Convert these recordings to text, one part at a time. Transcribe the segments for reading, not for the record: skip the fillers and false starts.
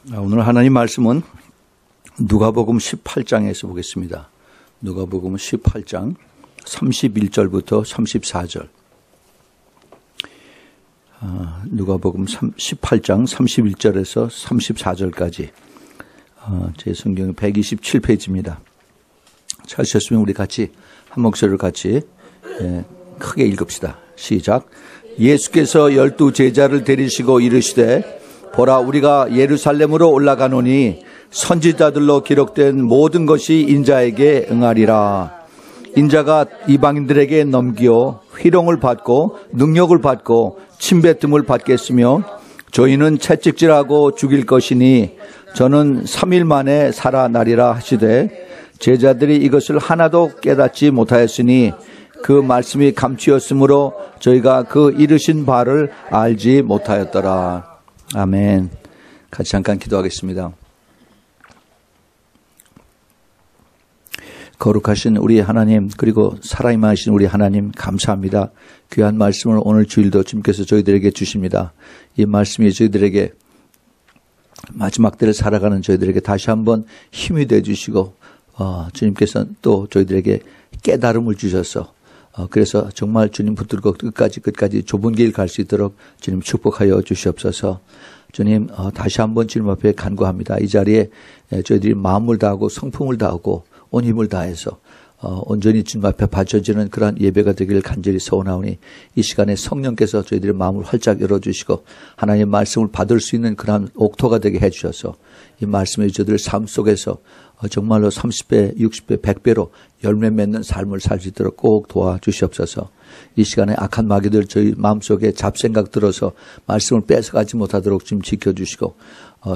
오늘 하나님 말씀은 누가복음 18장에서 보겠습니다. 누가복음 18장 31절부터 34절. 누가복음 18장 31절에서 34절까지 제 성경은 127페이지입니다. 찾으셨으면 우리 같이 한 목소리를 같이 크게 읽읍시다. 시작. 예수께서 12 제자를 데리시고 이르시되 보라, 우리가 예루살렘으로 올라가노니 선지자들로 기록된 모든 것이 인자에게 응하리라. 인자가 이방인들에게 넘기어 희롱을 받고 능력을 받고 침뱉음을 받겠으며 저희는 채찍질하고 죽일 것이니 저는 3일 만에 살아나리라 하시되 제자들이 이것을 하나도 깨닫지 못하였으니 그 말씀이 감추었으므로 저희가 그 이르신 바를 알지 못하였더라. 아멘. 같이 잠깐 기도하겠습니다. 거룩하신 우리 하나님, 그리고 살아임하신 우리 하나님 감사합니다. 귀한 말씀을 오늘 주일도 주님께서 저희들에게 주십니다. 이 말씀이 저희들에게 마지막 때를 살아가는 저희들에게 다시 한번 힘이 되어주시고 주님께서 또 저희들에게 깨달음을 주셔서 그래서 정말 주님 붙들고 끝까지 좁은 길 갈 수 있도록 주님 축복하여 주시옵소서. 주님 다시 한번 주님 앞에 간구합니다. 이 자리에 저희들이 마음을 다하고 성품을 다하고 온 힘을 다해서 온전히 주님 앞에 바쳐지는 그러한 예배가 되기를 간절히 소원하오니 이 시간에 성령께서 저희들의 마음을 활짝 열어주시고 하나님의 말씀을 받을 수 있는 그러한 옥토가 되게 해주셔서 이 말씀이 저희들 삶 속에서 정말로 30배, 60배, 100배로 열매 맺는 삶을 살 수 있도록 꼭 도와주시옵소서. 이 시간에 악한 마귀들 저희 마음속에 잡생각 들어서 말씀을 뺏어가지 못하도록 좀 지켜주시고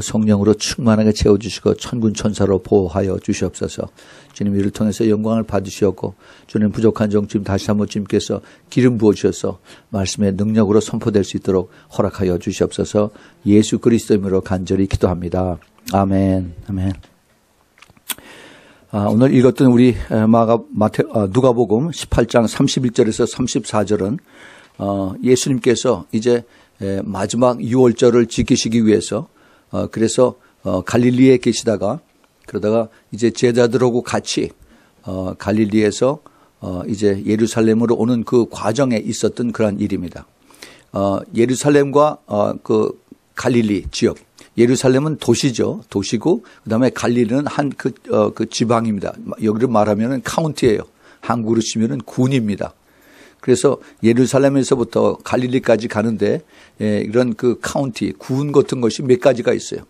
성령으로 충만하게 채워주시고 천군 천사로 보호하여 주시옵소서. 주님 이를 통해서 영광을 받으시었고 주님 부족한 종 지금 다시 한번 주님께서 기름 부어주셔서 말씀의 능력으로 선포될 수 있도록 허락하여 주시옵소서. 예수 그리스도 이름으로 간절히 기도합니다. 아멘. 아멘. 오늘 읽었던 우리 누가복음 18장 31절에서 34절은 예수님께서 이제 마지막 유월절을 지키시기 위해서 그래서 갈릴리에 계시다가 그러다가 이제 제자들하고 같이 갈릴리에서 이제 예루살렘으로 오는 그 과정에 있었던 그런 일입니다. 예루살렘과 그 갈릴리 지역, 예루살렘은 도시죠. 도시고 그다음에 갈릴리는 그 지방입니다. 여기를 말하면은 카운티예요. 한국으로 치면은 군입니다. 그래서 예루살렘에서부터 갈릴리까지 가는데 이런 그 카운티, 군 같은 것이 몇 가지가 있어요.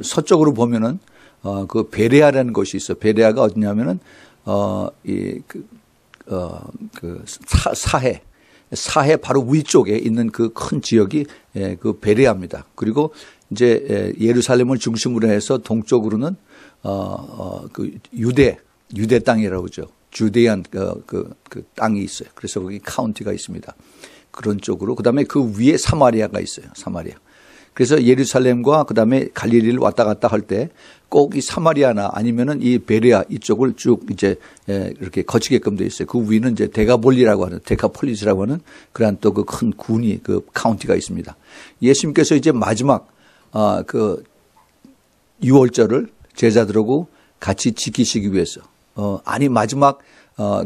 서쪽으로 보면은 그 베레아라는 곳이 있어요. 베레아가 어디냐면은 사해 바로 위쪽에 있는 그 큰 지역이 그 베레아입니다. 그리고 이제 예루살렘을 중심으로 해서 동쪽으로는 그 유대 땅이라고 그러죠. 주데안 그 땅이 있어요. 그래서 거기 카운티가 있습니다. 그런 쪽으로 그다음에 그 위에 사마리아가 있어요. 사마리아. 그래서 예루살렘과 그다음에 갈릴리를 왔다 갔다 할 때 꼭 이 사마리아나 아니면은 이 베레아 이쪽을 쭉 이제 이렇게 거치게끔 돼 있어요. 그 위는 이제 데카폴리스라고 하는 그러한 또 그 큰 군이 그 카운티가 있습니다. 예수님께서 이제 마지막 그 유월절을 제자들하고 같이 지키시기 위해서 마지막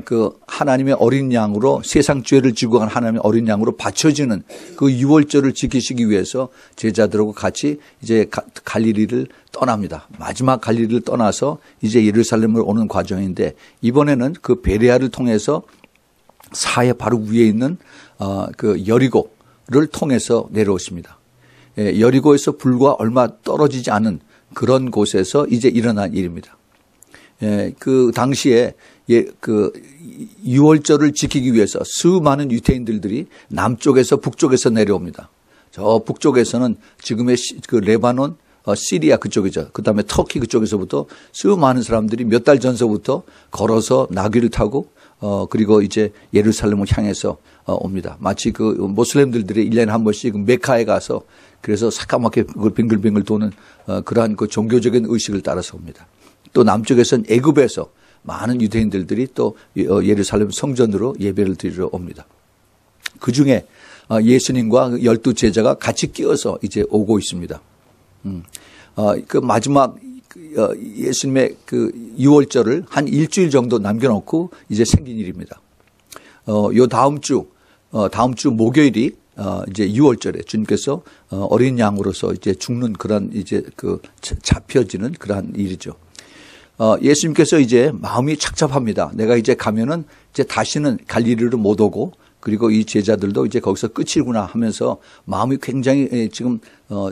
그 하나님의 어린 양으로 세상 죄를 지고 간 하나님의 어린 양으로 바쳐지는 그 유월절을 지키시기 위해서 제자들하고 같이 이제 갈릴리를 떠납니다. 마지막 갈릴리를 떠나서 이제 예루살렘을 오는 과정인데 이번에는 그 베레아를 통해서 사해 바로 위에 있는 그 여리고를 통해서 내려오십니다. 여리고에서 불과 얼마 떨어지지 않은 그런 곳에서 이제 일어난 일입니다. 그 당시에 그 유월절을 지키기 위해서 수많은 유대인들이 남쪽에서 북쪽에서 내려옵니다. 저 북쪽에서는 지금의 그 레바논, 시리아 그쪽이죠. 그다음에 터키 그쪽에서부터 수많은 사람들이 몇 달 전서부터 걸어서 나귀를 타고 그리고 이제 예루살렘을 향해서 옵니다. 마치 그 모슬렘들이 1년에 한 번씩 메카에 가서 그래서 새까맣게 그걸 빙글빙글 도는 그러한 그 종교적인 의식을 따라서 옵니다. 또 남쪽에서는 애굽에서 많은 유대인들이 또 예루살렘 성전으로 예배를 드리러 옵니다. 그중에 예수님과 12 제자가 같이 끼어서 이제 오고 있습니다. 그 마지막 예수님의 그 유월절을 한 일주일 정도 남겨놓고 이제 생긴 일입니다. 요 다음 주 목요일이 이제 유월절에 주님께서 어린 양으로서 이제 죽는 그런 이제 그 잡혀지는 그러한 일이죠. 예수님께서 이제 마음이 착잡합니다. 내가 이제 가면은 이제 다시는 갈릴리로 못 오고 그리고 이 제자들도 이제 거기서 끝이구나 하면서 마음이 굉장히 지금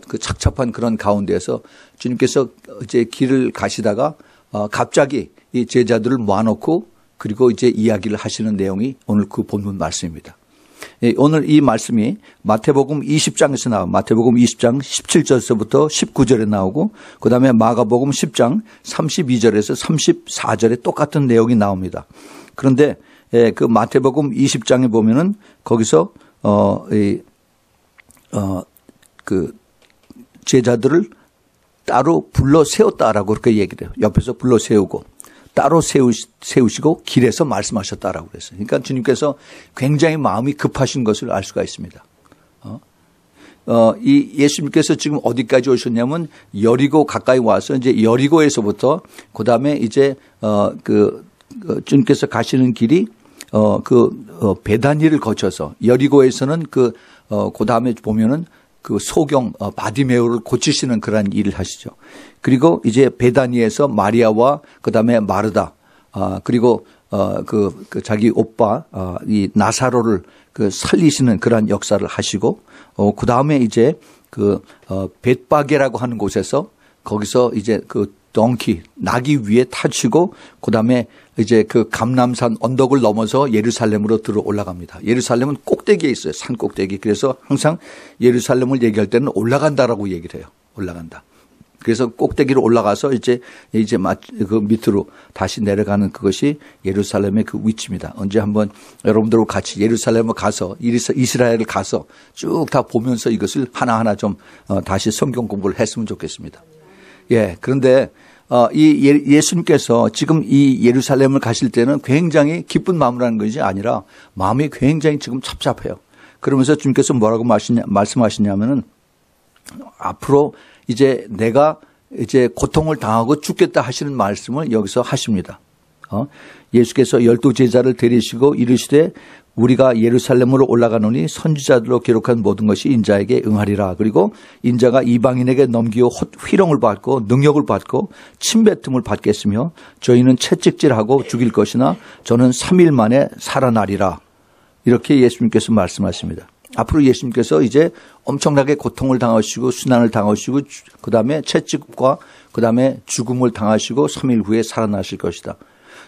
그 착잡한 그런 가운데에서 주님께서 이제 길을 가시다가 갑자기 이 제자들을 모아놓고 그리고 이제 이야기를 하시는 내용이 오늘 그 본문 말씀입니다. 오늘 이 말씀이 마태복음 20장에서 나와 마태복음 20장 17절에서부터 19절에 나오고 그다음에 마가복음 10장 32절에서 34절에 똑같은 내용이 나옵니다. 그런데 그 마태복음 20장에 보면은 거기서 그 제자들을 따로 불러 세웠다라고 그렇게 얘기를 해요. 옆에서 불러 세우고 따로 세우시고 길에서 말씀하셨다라고 그랬어요. 그러니까 주님께서 굉장히 마음이 급하신 것을 알 수가 있습니다. 이 예수님께서 지금 어디까지 오셨냐면 여리고 가까이 와서 이제 여리고에서부터 그 다음에 이제 주님께서 가시는 길이 베다니를 거쳐서 여리고에서는 그 다음에 보면은 그 소경 바디메오를 고치시는 그러한 일을 하시죠. 그리고 이제 베다니에서 마리아와 그다음에 마르다 그리고 그 자기 오빠 이 나사로를 그 살리시는 그러한 역사를 하시고 그다음에 이제 그 벳바게라고 하는 곳에서 거기서 이제 그 낙이 위에 타시고 그다음에 이제 그 감람산 언덕을 넘어서 예루살렘으로 들어 올라갑니다. 예루살렘은 꼭대기에 있어요. 산 꼭대기. 그래서 항상 예루살렘을 얘기할 때는 올라간다라고 얘기를 해요. 올라간다. 그래서 꼭대기로 올라가서 이제 그 밑으로 다시 내려가는 그것이 예루살렘의 그 위치입니다. 언제 한번 여러분들과 같이 예루살렘을 가서 이스라엘을 가서 쭉 다 보면서 이것을 하나하나 좀 다시 성경 공부를 했으면 좋겠습니다. 예. 그런데 이 예수님께서 지금 이 예루살렘을 가실 때는 굉장히 기쁜 마음으로 하는 것이 아니라 마음이 굉장히 지금 착잡해요. 그러면서 주님께서 뭐라고 말씀하시냐면은 앞으로 이제 내가 이제 고통을 당하고 죽겠다 하시는 말씀을 여기서 하십니다. 예수께서 12제자를 데리시고 이르시되 우리가 예루살렘으로 올라가노니 선지자들로 기록한 모든 것이 인자에게 응하리라. 그리고 인자가 이방인에게 넘기어 희롱을 받고 능력을 받고 침뱉음을 받겠으며 저희는 채찍질하고 죽일 것이나 저는 3일 만에 살아나리라. 이렇게 예수님께서 말씀하십니다. 앞으로 예수님께서 이제 엄청나게 고통을 당하시고 순환을 당하시고 그다음에 채찍과 그다음에 죽음을 당하시고 3일 후에 살아나실 것이다.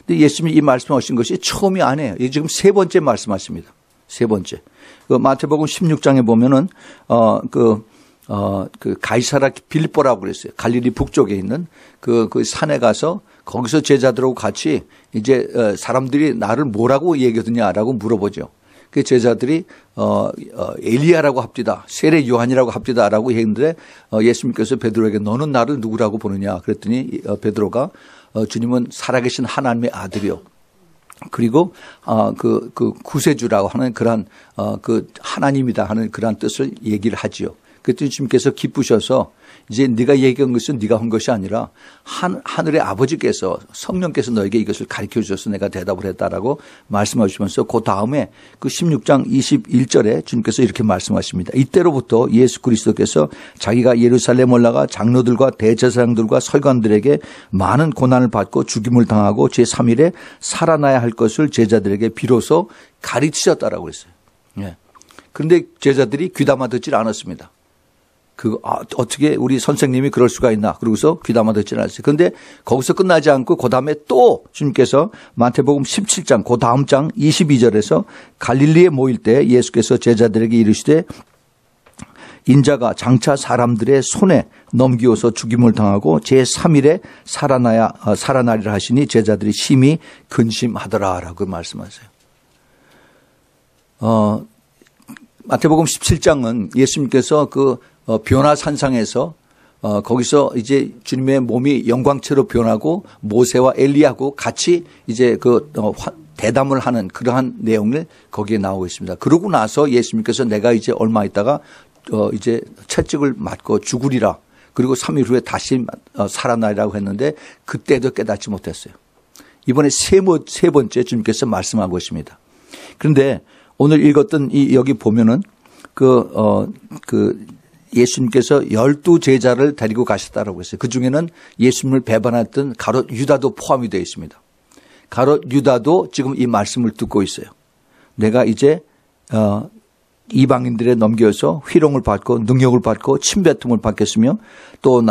근데 예수님이 이 말씀하신 것이 처음이 아니에요. 이게 지금 세 번째 말씀하십니다. 세 번째. 그 마태복음 16장에 보면은 그 가이사라 빌립보라고 그랬어요. 갈릴리 북쪽에 있는 그 산에 가서 거기서 제자들하고 같이 이제 사람들이 나를 뭐라고 얘기하느냐라고 물어보죠. 그 제자들이 엘리야라고 합디다. 세례 요한이라고 합디다라고 했는데 예수님께서 베드로에게 너는 나를 누구라고 보느냐 그랬더니 베드로가 주님은 살아계신 하나님의 아들이요. 그리고 그 구세주라고 하는 그러한 그 하나님이다 하는 그러한 뜻을 얘기를 하지요. 그랬더니 주님께서 기쁘셔서 이제 네가 얘기한 것은 네가 한 것이 아니라 하늘의 아버지께서 성령께서 너에게 이것을 가르쳐 주셔서 내가 대답을 했다라고 말씀하시면서 그 다음에 그 16장 21절에 주님께서 이렇게 말씀하십니다. 이때로부터 예수 그리스도께서 자기가 예루살렘 올라가 장로들과 대제사장들과 서기관들에게 많은 고난을 받고 죽임을 당하고 제3일에 살아나야 할 것을 제자들에게 비로소 가르치셨다라고 했어요. 예. 그런데 제자들이 귀담아 듣질 않았습니다. 어떻게 우리 선생님이 그럴 수가 있나. 그러고서 귀담아 듣지 않았어요. 그런데 거기서 끝나지 않고 그 다음에 또 주님께서 마태복음 17장 그 다음 장 22절에서 갈릴리에 모일 때 예수께서 제자들에게 이르시되 인자가 장차 사람들의 손에 넘기어서 죽임을 당하고 제3일에 살아나리라 하시니 제자들이 심히 근심하더라라고 말씀하세요. 마태복음 17장은 예수님께서 그 변화산상에서 거기서 이제 주님의 몸이 영광체로 변하고 모세와 엘리야하고 같이 이제 그 대담을 하는 그러한 내용을 거기에 나오고 있습니다. 그러고 나서 예수님께서 내가 이제 얼마 있다가 이제 채찍을 맞고 죽으리라. 그리고 3일 후에 다시 살아나리라고 했는데 그때도 깨닫지 못했어요. 이번에 세 번째 주님께서 말씀하고 있습니다. 그런데 오늘 읽었던 여기 보면은 예수님께서 12제자를 데리고 가셨다라고 했어요. 그 중에는 예수님을 배반했던 가롯 유다도 포함이 되어 있습니다. 가롯 유다도 지금 이 말씀을 듣고 있어요. 내가 이제 이방인들에 넘겨서 희롱을 받고 능력을 받고 침뱉음을 받겠으며 또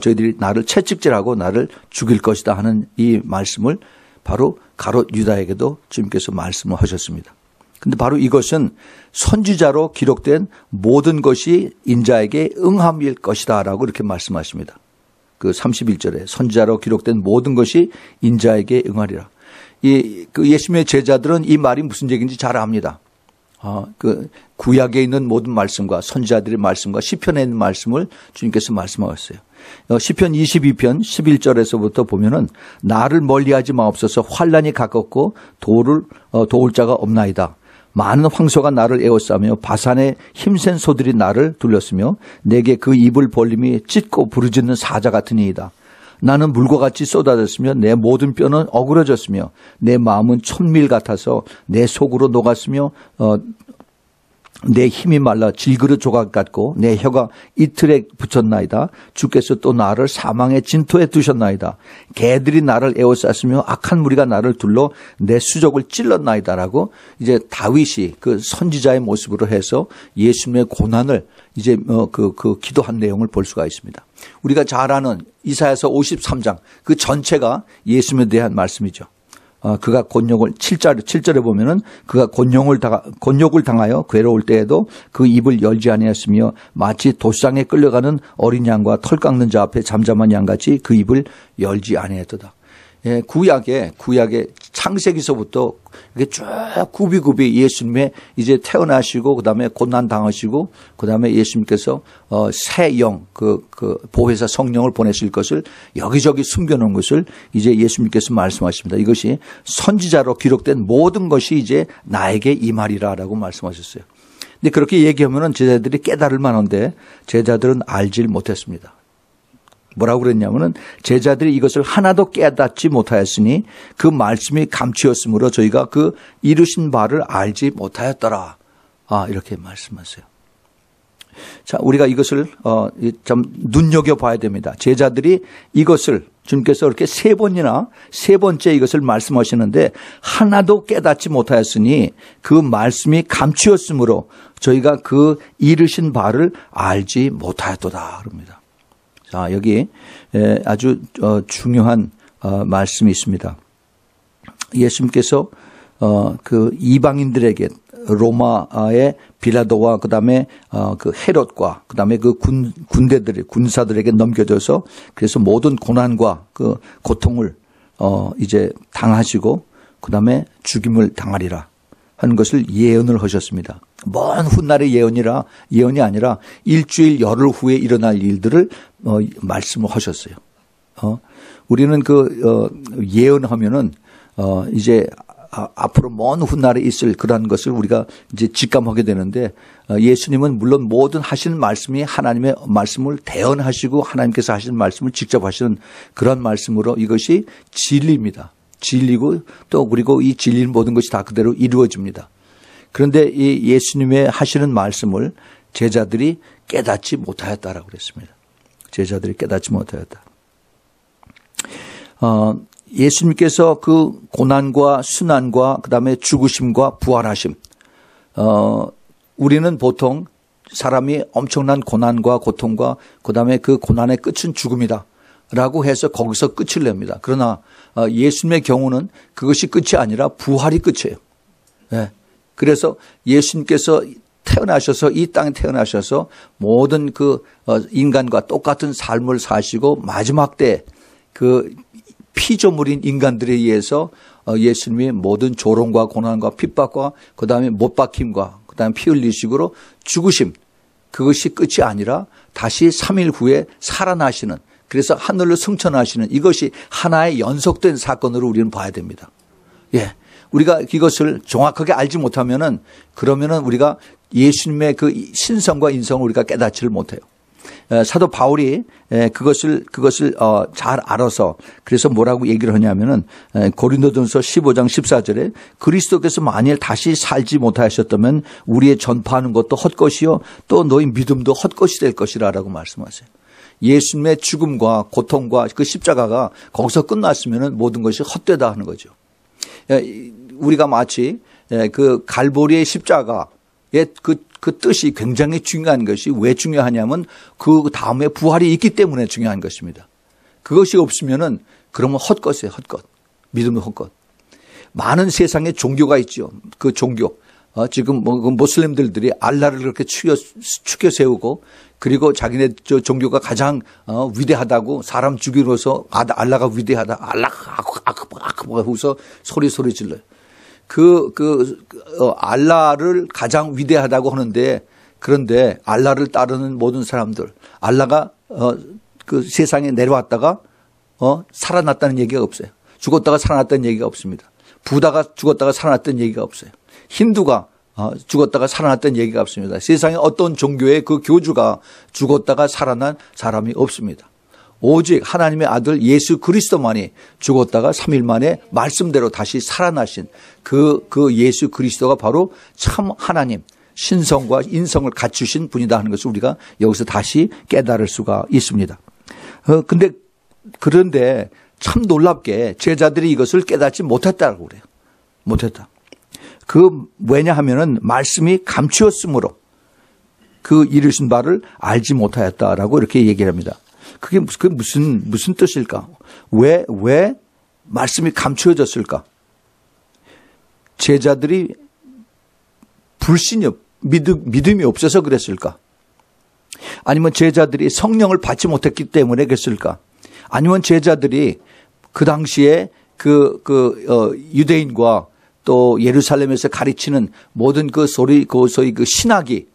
저희들이 나를 채찍질하고 나를 죽일 것이다 하는 이 말씀을 바로 가롯 유다에게도 주님께서 말씀을 하셨습니다. 근데 바로 이것은 선지자로 기록된 모든 것이 인자에게 응함일 것이다 라고 이렇게 말씀하십니다. 그 31절에 선지자로 기록된 모든 것이 인자에게 응하리라. 예수님의 제자들은 이 말이 무슨 얘기인지 잘 압니다. 구약에 있는 모든 말씀과 선지자들의 말씀과 시편에 있는 말씀을 주님께서 말씀하셨어요. 시편 22편 11절에서부터 보면은 나를 멀리하지 마옵소서 환난이 가깝고 도울 자가 없나이다. 많은 황소가 나를 에워싸며 바산의 힘센 소들이 나를 둘렀으며 내게 그 입을 벌림이 찢고 부르짖는 사자 같으니이다. 나는 물과 같이 쏟아졌으며 내 모든 뼈는 어그러졌으며 내 마음은 천밀 같아서 내 속으로 녹았으며 내 힘이 말라 질그릇 조각 같고 내 혀가 이틀에 붙였나이다. 주께서 또 나를 사망의 진토에 두셨나이다. 개들이 나를 에워쌌으며 악한 무리가 나를 둘러 내 수족을 찔렀나이다라고 이제 다윗이 그 선지자의 모습으로 해서 예수님의 고난을 이제 기도한 내용을 볼 수가 있습니다. 우리가 잘 아는 이사야서 53장 그 전체가 예수님에 대한 말씀이죠. 그가 곤욕을 7절에 보면은 그가 곤욕을 당하여 괴로울 때에도 그 입을 열지 아니하였으며 마치 도상에 끌려가는 어린 양과 털 깎는 자 앞에 잠잠한 양같이 그 입을 열지 아니하였도다. 예, 구약의 창세기서부터 이게 쭉 굽이굽이 예수님의 이제 태어나시고 그다음에 고난 당하시고 그다음에 예수님께서 새 영 보혜사 성령을 보내실 것을 여기저기 숨겨놓은 것을 이제 예수님께서 말씀하십니다. 이것이 선지자로 기록된 모든 것이 이제 나에게 임하리라라고 말씀하셨어요. 근데 그렇게 얘기하면은 제자들이 깨달을 만한데 제자들은 알질 못했습니다. 뭐라고 그랬냐면은 제자들이 이것을 하나도 깨닫지 못하였으니 그 말씀이 감추었으므로 저희가 그 이루신 바를 알지 못하였더라. 이렇게 말씀하세요. 자, 우리가 이것을 좀 눈여겨봐야 됩니다. 제자들이 이것을 주님께서 이렇게 세 번째 이것을 말씀하시는데 하나도 깨닫지 못하였으니 그 말씀이 감추었으므로 저희가 그 이루신 바를 알지 못하였도다. 그럽니다. 자, 여기 아주 중요한 말씀이 있습니다. 예수님께서 그 이방인들에게 로마의 빌라도와 그다음에 그 헤롯과 그다음에 그 군사들에게 넘겨져서 그래서 모든 고난과 그 고통을 이제 당하시고 그다음에 죽임을 당하리라 하는 것을 예언을 하셨습니다. 먼 훗날의 예언이 아니라 일주일 열흘 후에 일어날 일들을 말씀을 하셨어요. 우리는 예언하면은 이제 앞으로 먼 훗날에 있을 그러한 것을 우리가 이제 직감하게 되는데 예수님은 물론 모든 하시는 말씀이 하나님의 말씀을 대언하시고 하나님께서 하시는 말씀을 직접 하시는 그런 말씀으로 이것이 진리입니다. 진리고 또 그리고 이 진리는 모든 것이 다 그대로 이루어집니다. 그런데 이 예수님의 하시는 말씀을 제자들이 깨닫지 못하였다라고 그랬습니다. 제자들이 깨닫지 못하였다. 예수님께서 그 고난과 순환과 그다음에 죽으심과 부활하심. 우리는 보통 사람이 엄청난 고난과 고통과 그다음에 그 고난의 끝은 죽음이다 라고 해서 거기서 끝을 냅니다. 그러나 예수님의 경우는 그것이 끝이 아니라 부활이 끝이에요. 네. 그래서 예수님께서 태어나셔서 이 땅에 태어나셔서 모든 그 인간과 똑같은 삶을 사시고 마지막 때 그 피조물인 인간들에 의해서 예수님이 모든 조롱과 고난과 핍박과 그다음에 못 박힘과 그다음에 피 흘리식으로 죽으심 그것이 끝이 아니라 다시 3일 후에 살아나시는 그래서 하늘로 승천하시는 이것이 하나의 연속된 사건으로 우리는 봐야 됩니다. 예. 우리가 이것을 정확하게 알지 못하면은 그러면은 우리가 예수님의 그 신성과 인성을 우리가 깨닫지를 못해요. 사도 바울이 그것을 잘 알아서 그래서 뭐라고 얘기를 하냐면은 고린도전서 15장 14절에 그리스도께서 만일 다시 살지 못하셨다면 우리의 전파하는 것도 헛것이요 또 너희 믿음도 헛것이 될 것이라고 말씀하세요. 예수님의 죽음과 고통과 그 십자가가 거기서 끝났으면은 모든 것이 헛되다 하는 거죠. 우리가 마치 그 갈보리의 십자가의 그 뜻이 굉장히 중요한 것이 왜 중요하냐면 그 다음에 부활이 있기 때문에 중요한 것입니다. 그것이 없으면은 그러면 헛것이에요, 헛것. 믿음은 헛것. 많은 세상에 종교가 있죠. 그 종교. 지금 모슬림들이 알라를 그렇게 추켜 세우고 그리고 자기네 종교가 가장 위대하다고 사람 죽이로서 알라가 위대하다. 알라가 하고서 소리 질러요. 알라를 가장 위대하다고 하는데 그런데 알라를 따르는 모든 사람들 알라가 그 세상에 내려왔다가 살아났다는 얘기가 없어요. 죽었다가 살아났다는 얘기가 없습니다. 부다가 죽었다가 살아났다는 얘기가 없어요. 힌두가 죽었다가 살아났다는 얘기가 없습니다. 세상에 어떤 종교의 그 교주가 죽었다가 살아난 사람이 없습니다. 오직 하나님의 아들 예수 그리스도만이 죽었다가 3일 만에 말씀대로 다시 살아나신 그 예수 그리스도가 바로 참 하나님, 신성과 인성을 갖추신 분이다 하는 것을 우리가 여기서 다시 깨달을 수가 있습니다. 그런데 참 놀랍게 제자들이 이것을 깨닫지 못했다고 그래요. 못했다. 왜냐하면은 말씀이 감추었으므로 그 이르신 바를 알지 못하였다라고 이렇게 얘기를 합니다. 그게 무슨 뜻일까? 왜 말씀이 감추어졌을까? 제자들이 믿음이 없어서 그랬을까? 아니면 제자들이 성령을 받지 못했기 때문에 그랬을까? 아니면 제자들이 그 당시에 유대인과 또 예루살렘에서 가르치는 모든 소위 신학이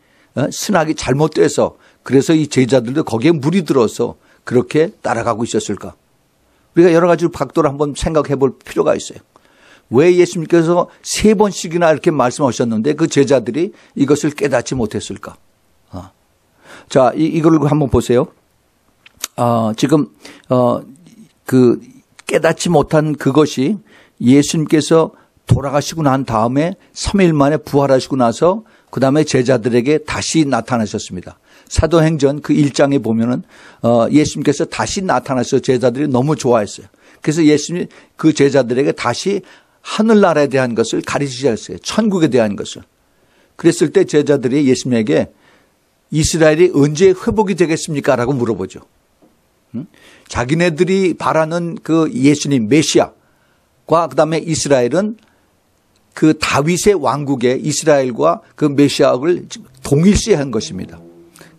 잘못돼서 그래서 이 제자들도 거기에 물이 들어서 그렇게 따라가고 있었을까? 우리가 여러 가지 각도로 한번 생각해 볼 필요가 있어요. 왜 예수님께서 3번씩이나 이렇게 말씀하셨는데 그 제자들이 이것을 깨닫지 못했을까? 자, 이걸 한번 보세요. 지금 깨닫지 못한 그것이 예수님께서 돌아가시고 난 다음에 3일 만에 부활하시고 나서 그 다음에 제자들에게 다시 나타나셨습니다. 사도행전 그 1장에 보면은 예수님께서 다시 나타나셔서 제자들이 너무 좋아했어요. 그래서 예수님이 그 제자들에게 다시 하늘나라에 대한 것을 가르치셨어요. 천국에 대한 것을. 그랬을 때 제자들이 예수님에게 이스라엘이 언제 회복이 되겠습니까? 라고 물어보죠. 자기네들이 바라는 그 예수님 메시아과 그다음에 이스라엘은 그 다윗의 왕국의 이스라엘과 그 메시아를 동일시한 것입니다.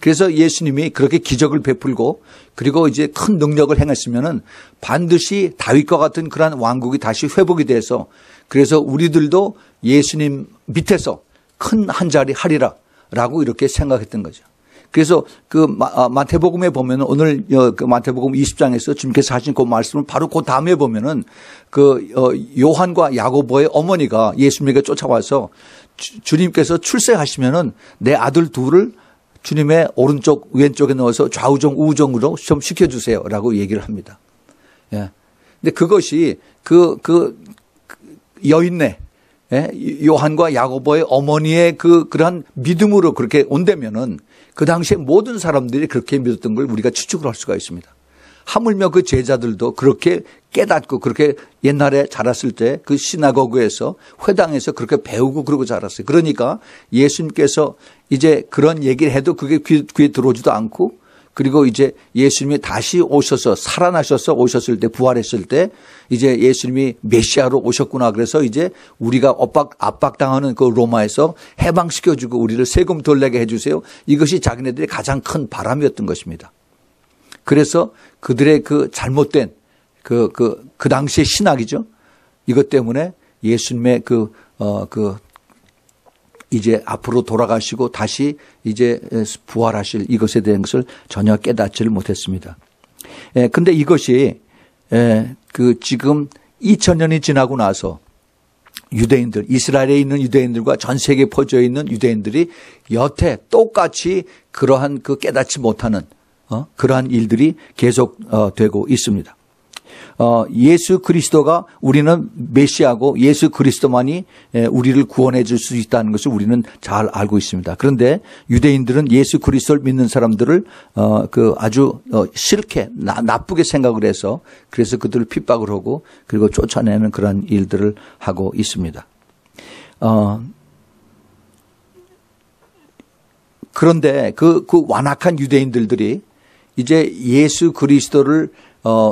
그래서 예수님이 그렇게 기적을 베풀고 그리고 이제 큰 능력을 행했으면은 반드시 다윗과 같은 그러한 왕국이 다시 회복이 돼서 그래서 우리들도 예수님 밑에서 큰 한 자리 하리라라고 이렇게 생각했던 거죠. 그래서 마태복음에 보면은 오늘 그 마태복음 20장에서 주님께서 하신 그 말씀은 바로 그 다음에 보면은 요한과 야고보의 어머니가 예수님에게 쫓아와서 주님께서 출세하시면은 내 아들 둘을 주님의 오른쪽 왼쪽에 넣어서 좌우정 우정으로 좀 시켜주세요라고 얘기를 합니다. 예. 근데 그것이 여인네 요한과 야고보의 어머니의 그러한 믿음으로 그렇게 온다면은 그 당시에 모든 사람들이 그렇게 믿었던 걸 우리가 추측을 할 수가 있습니다. 하물며 그 제자들도 그렇게 깨닫고 그렇게 옛날에 자랐을 때 그 시나고그에서 회당에서 그렇게 배우고 그러고 자랐어요. 그러니까 예수님께서 이제 그런 얘기를 해도 그게 귀에 들어오지도 않고 그리고 이제 예수님이 다시 오셔서 살아나셔서 오셨을 때 부활했을 때 이제 예수님이 메시아로 오셨구나 그래서 이제 우리가 압박당하는 그 로마에서 해방시켜주고 우리를 세금 덜 내게 해주세요. 이것이 자기네들의 가장 큰 바람이었던 것입니다. 그래서 그들의 그 잘못된 그 당시의 신학이죠. 이것 때문에 예수님의 이제 앞으로 돌아가시고 다시 이제 부활하실 이것에 대한 것을 전혀 깨닫지를 못했습니다. 근데 이것이 지금 2000년이 지나고 나서 유대인들, 이스라엘에 있는 유대인들과 전 세계에 퍼져 있는 유대인들이 여태 똑같이 그러한 깨닫지 못하는 그러한 일들이 계속 되고 있습니다. 예수 그리스도가 우리는 메시아고 예수 그리스도만이 우리를 구원해 줄 수 있다는 것을 우리는 잘 알고 있습니다. 그런데 유대인들은 예수 그리스도를 믿는 사람들을 아주 싫게 나쁘게 생각을 해서 그래서 그들을 핍박을 하고 그리고 쫓아내는 그런 일들을 하고 있습니다. 그런데 그 완악한 유대인들이 이제 예수 그리스도를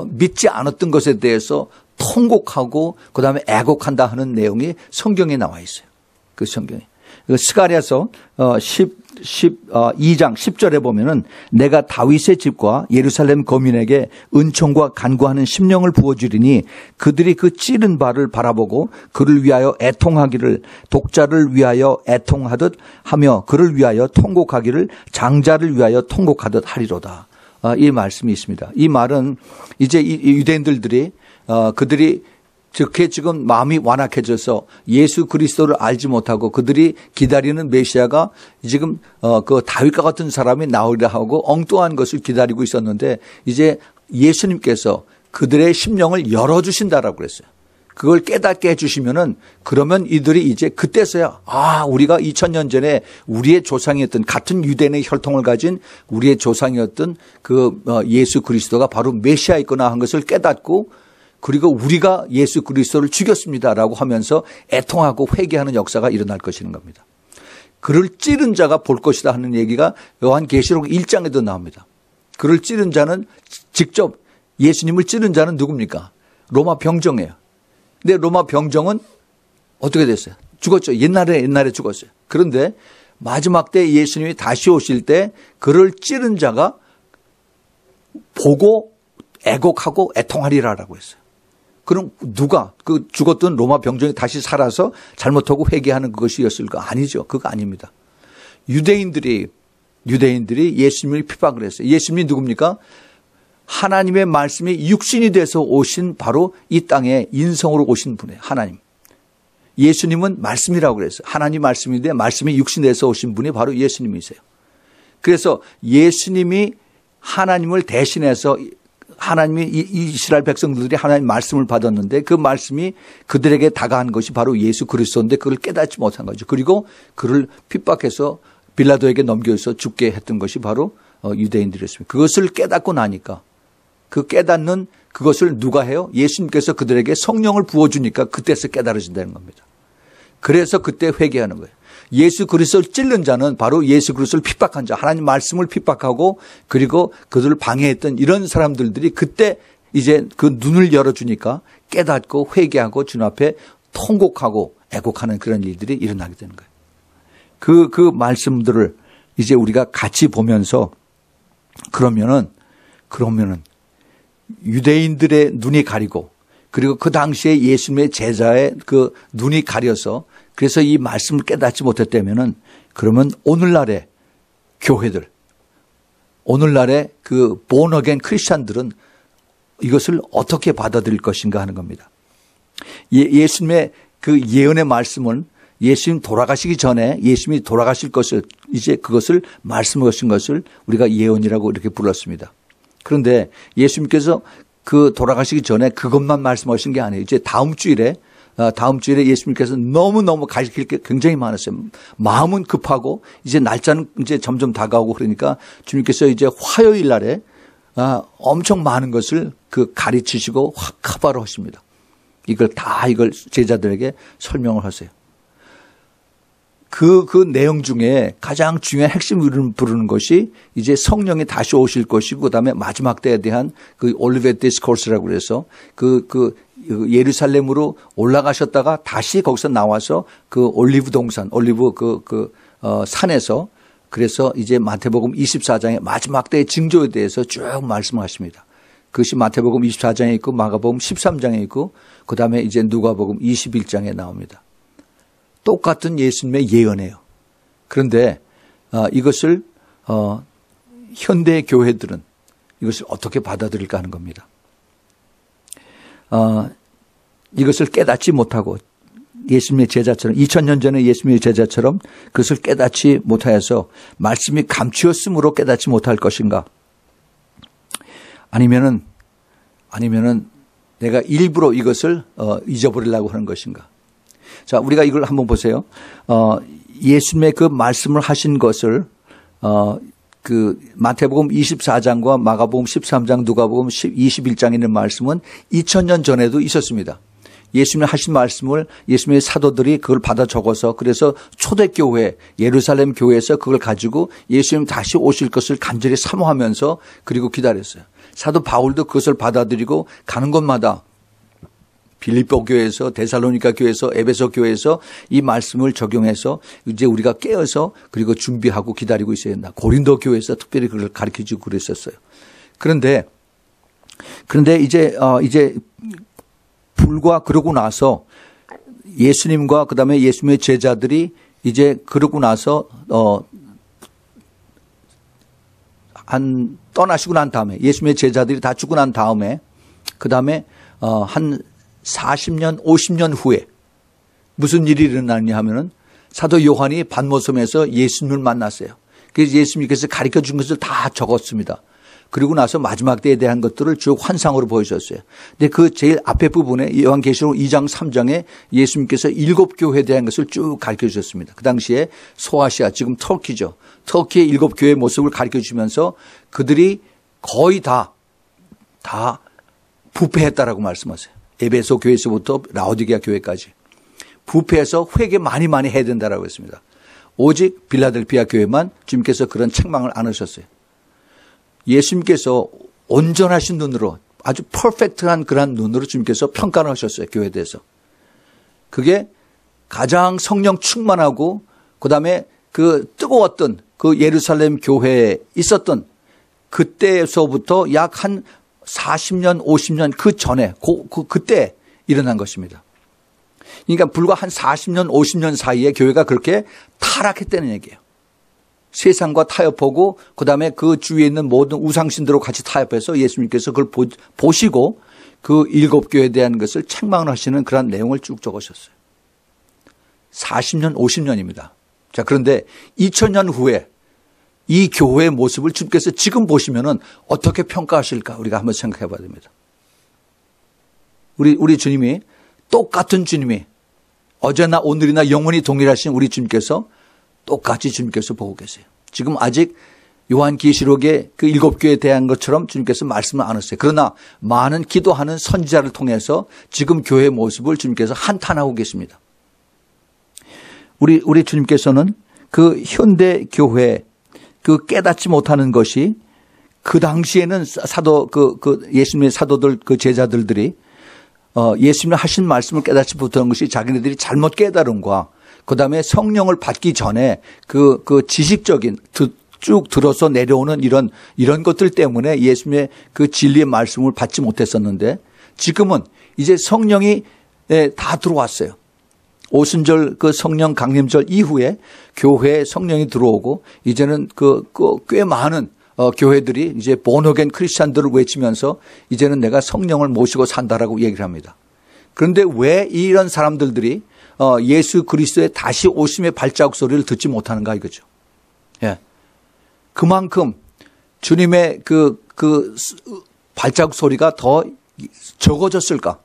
믿지 않았던 것에 대해서 통곡하고 그다음에 애곡한다 하는 내용이 성경에 나와 있어요. 그 성경에. 스가랴서 12장 10절에 보면은 내가 다윗의 집과 예루살렘 거민에게 은총과 간구하는 심령을 부어주리니 그들이 그 찌른 바를 바라보고 그를 위하여 애통하기를 독자를 위하여 애통하듯 하며 그를 위하여 통곡하기를 장자를 위하여 통곡하듯 하리로다. 이 말씀이 있습니다. 이 말은 이제 이 유대인들이 그들이 그렇게 지금 마음이 완악해져서 예수 그리스도를 알지 못하고 그들이 기다리는 메시아가 지금 그 다윗과 같은 사람이 나오려 하고 엉뚱한 것을 기다리고 있었는데 이제 예수님께서 그들의 심령을 열어주신다라고 그랬어요. 그걸 깨닫게 해주시면은 그러면 이들이 이제 그때서야 우리가 2000년 전에 우리의 조상이었던 같은 유대인의 혈통을 가진 우리의 조상이었던 그 예수 그리스도가 바로 메시아였구나 한 것을 깨닫고 그리고 우리가 예수 그리스도를 죽였습니다라고 하면서 애통하고 회개하는 역사가 일어날 것이는 겁니다. 그를 찌른 자가 볼 것이다 하는 얘기가 요한계시록 1장에도 나옵니다. 그를 찌른 자는 직접 예수님을 찌른 자는 누굽니까? 로마 병정이에요. 근데 로마 병정은 어떻게 됐어요? 죽었죠. 옛날에 죽었어요. 그런데 마지막 때 예수님이 다시 오실 때 그를 찌른 자가 보고 애곡하고 애통하리라라고 했어요. 그럼 누가 그 죽었던 로마 병정이 다시 살아서 잘못하고 회개하는 그것이었을까? 아니죠. 그거 아닙니다. 유대인들이 예수님을 핍박을 했어요. 예수님이 누굽니까? 하나님의 말씀이 육신이 돼서 오신 바로 이 땅에 인성으로 오신 분이에요. 하나님. 예수님은 말씀이라고 그랬어요. 하나님 말씀인데 말씀이 육신 돼서 오신 분이 바로 예수님이세요. 그래서 예수님이 하나님을 대신해서 하나님이 이스라엘 백성들이 하나님 말씀을 받았는데 그 말씀이 그들에게 다가간 것이 바로 예수 그리스도인데 그걸 깨닫지 못한 거죠. 그리고 그를 핍박해서 빌라도에게 넘겨서 죽게 했던 것이 바로 유대인들이었습니다. 그것을 깨닫고 나니까 그 깨닫는 그것을 누가 해요? 예수님께서 그들에게 성령을 부어주니까 그때서 깨달아진다는 겁니다. 그래서 그때 회개하는 거예요. 예수 그리스도를 찔른 자는 바로 예수 그리스도를 핍박한 자, 하나님 말씀을 핍박하고 그리고 그들을 방해했던 이런 사람들이 그때 이제 그 눈을 열어주니까 깨닫고 회개하고 주님 앞에 통곡하고 애곡하는 그런 일들이 일어나게 되는 거예요. 그 말씀들을 이제 우리가 같이 보면서 그러면은 유대인들의 눈이 가리고 그리고 그 당시에 예수님의 제자의 그 눈이 가려서 그래서 이 말씀을 깨닫지 못했다면은 그러면 오늘날의 교회들, 오늘날의 그 born again 크리스찬들은 이것을 어떻게 받아들일 것인가 하는 겁니다. 예수님의 그 예언의 말씀은 예수님 돌아가시기 전에 예수님이 돌아가실 것을 이제 그것을 말씀하신 것을 우리가 예언이라고 이렇게 불렀습니다. 그런데 예수님께서 그 돌아가시기 전에 그것만 말씀하신 게 아니에요. 이제 다음 주일에 예수님께서 너무너무 가르칠 게 굉장히 많았어요. 마음은 급하고 이제 날짜는 이제 점점 다가오고 그러니까 주님께서 이제 화요일 날에 엄청 많은 것을 그 가르치시고 확 하십니다. 이걸 제자들에게 설명을 하세요. 그 내용 중에 가장 중요한 핵심을 부르는 것이 이제 성령이 다시 오실 것이고 그다음에 마지막 때에 대한 그 올리벳 디스코스라고 그래서 그 예루살렘으로 올라가셨다가 다시 거기서 나와서 그 올리브 동산, 산에서 그래서 이제 마태복음 24장의 마지막 때의 징조에 대해서 쭉 말씀하십니다. 그것이 마태복음 24장에 있고 마가복음 13장에 있고 그다음에 이제 누가복음 21장에 나옵니다. 똑같은 예수님의 예언이에요. 그런데 이것을 현대 교회들은 이것을 어떻게 받아들일까 하는 겁니다. 이것을 깨닫지 못하고 예수님의 제자처럼 2000년 전에 예수님의 제자처럼 그것을 깨닫지 못하여서 말씀이 감추었으므로 깨닫지 못할 것인가 아니면은 내가 일부러 이것을 잊어버리려고 하는 것인가? 자, 우리가 이걸 한번 보세요. 예수님의 그 말씀을 하신 것을 그 마태복음 24장과 마가복음 13장, 누가복음 21장에 있는 말씀은 2000년 전에도 있었습니다. 예수님이 하신 말씀을 예수님의 사도들이 그걸 받아 적어서 그래서 초대교회 예루살렘 교회에서 그걸 가지고 예수님 다시 오실 것을 간절히 사모하면서 그리고 기다렸어요. 사도 바울도 그것을 받아들이고 가는 곳마다 빌립보 교회에서 데살로니가 교회에서 에베소 교회에서 이 말씀을 적용해서 이제 우리가 깨어서 그리고 준비하고 기다리고 있어야 된다. 고린도 교회에서 특별히 그걸 가르쳐주고 그랬었어요. 그런데 이제 불과 그러고 나서 예수님과 그다음에 예수님의 제자들이 이제 그러고 나서 떠나시고 난 다음에 예수님의 제자들이 다 죽고 난 다음에 그다음에 한 40년 50년 후에 무슨 일이 일어났냐 하면은 사도 요한이 반모섬에서 예수님을 만났어요. 그래서 예수님께서 가르쳐 준 것을 다 적었습니다. 그리고 나서 마지막 때에 대한 것들을 쭉 환상으로 보여주셨어요. 근데 그 제일 앞에 부분에 요한계시록 2장 3장에 예수님께서 7교회에 대한 것을 쭉 가르쳐 주셨습니다. 그 당시에 소아시아, 지금 터키죠. 터키의 7교회의 모습을 가르쳐 주면서 그들이 거의 다 부패했다라고 말씀하세요. 에베소 교회에서부터 라오디게아 교회까지. 부패해서 회개 많이 해야 된다라고 했습니다. 오직 빌라델피아 교회만 주님께서 그런 책망을 안 하셨어요. 예수님께서 온전하신 눈으로 아주 퍼펙트한 그런 눈으로 주님께서 평가를 하셨어요. 교회에 대해서. 그게 가장 성령 충만하고 그다음에 그 뜨거웠던 그 예루살렘 교회에 있었던 그때에서부터 약 한 40년 50년 그 전에 그때 일어난 것입니다. 그러니까 불과 한 40년 50년 사이에 교회가 그렇게 타락했다는 얘기예요. 세상과 타협하고 그다음에 그 주위에 있는 모든 우상신들과 같이 타협해서 예수님께서 그걸 보시고 그 7교회에 대한 것을 책망을 하시는 그런 내용을 쭉 적으셨어요. 40년 50년입니다. 자, 그런데 2000년 후에 이 교회의 모습을 주님께서 지금 보시면은 어떻게 평가하실까 우리가 한번 생각해 봐야 됩니다. 우리 주님이 똑같은 주님이 어제나 오늘이나 영원히 동일하신 우리 주님께서 똑같이 주님께서 보고 계세요. 지금 아직 요한계시록의 그 7교회에 대한 것처럼 주님께서 말씀을 안 하셨어요. 그러나 많은 기도하는 선지자를 통해서 지금 교회의 모습을 주님께서 한탄하고 계십니다. 우리 주님께서는 그 현대 교회 그 깨닫지 못하는 것이 그 당시에는 예수님의 사도들 그 제자들이 예수님이 하신 말씀을 깨닫지 못하는 것이 자기네들이 잘못 깨달음과 그다음에 성령을 받기 전에 그 지식적인 쭉 들어서 내려오는 이런 것들 때문에 예수님의 그 진리의 말씀을 받지 못했었는데 지금은 이제 성령이 다 들어왔어요. 오순절 그 성령 강림절 이후에 교회에 성령이 들어오고 이제는 꽤 많은 교회들이 이제 본어겐 크리스찬들을 외치면서 이제는 내가 성령을 모시고 산다라고 얘기를 합니다. 그런데 왜 이런 사람들이 예수 그리스도의 다시 오심의 발자국 소리를 듣지 못하는가 이거죠. 예. 그만큼 주님의 그 발자국 소리가 더 적어졌을까?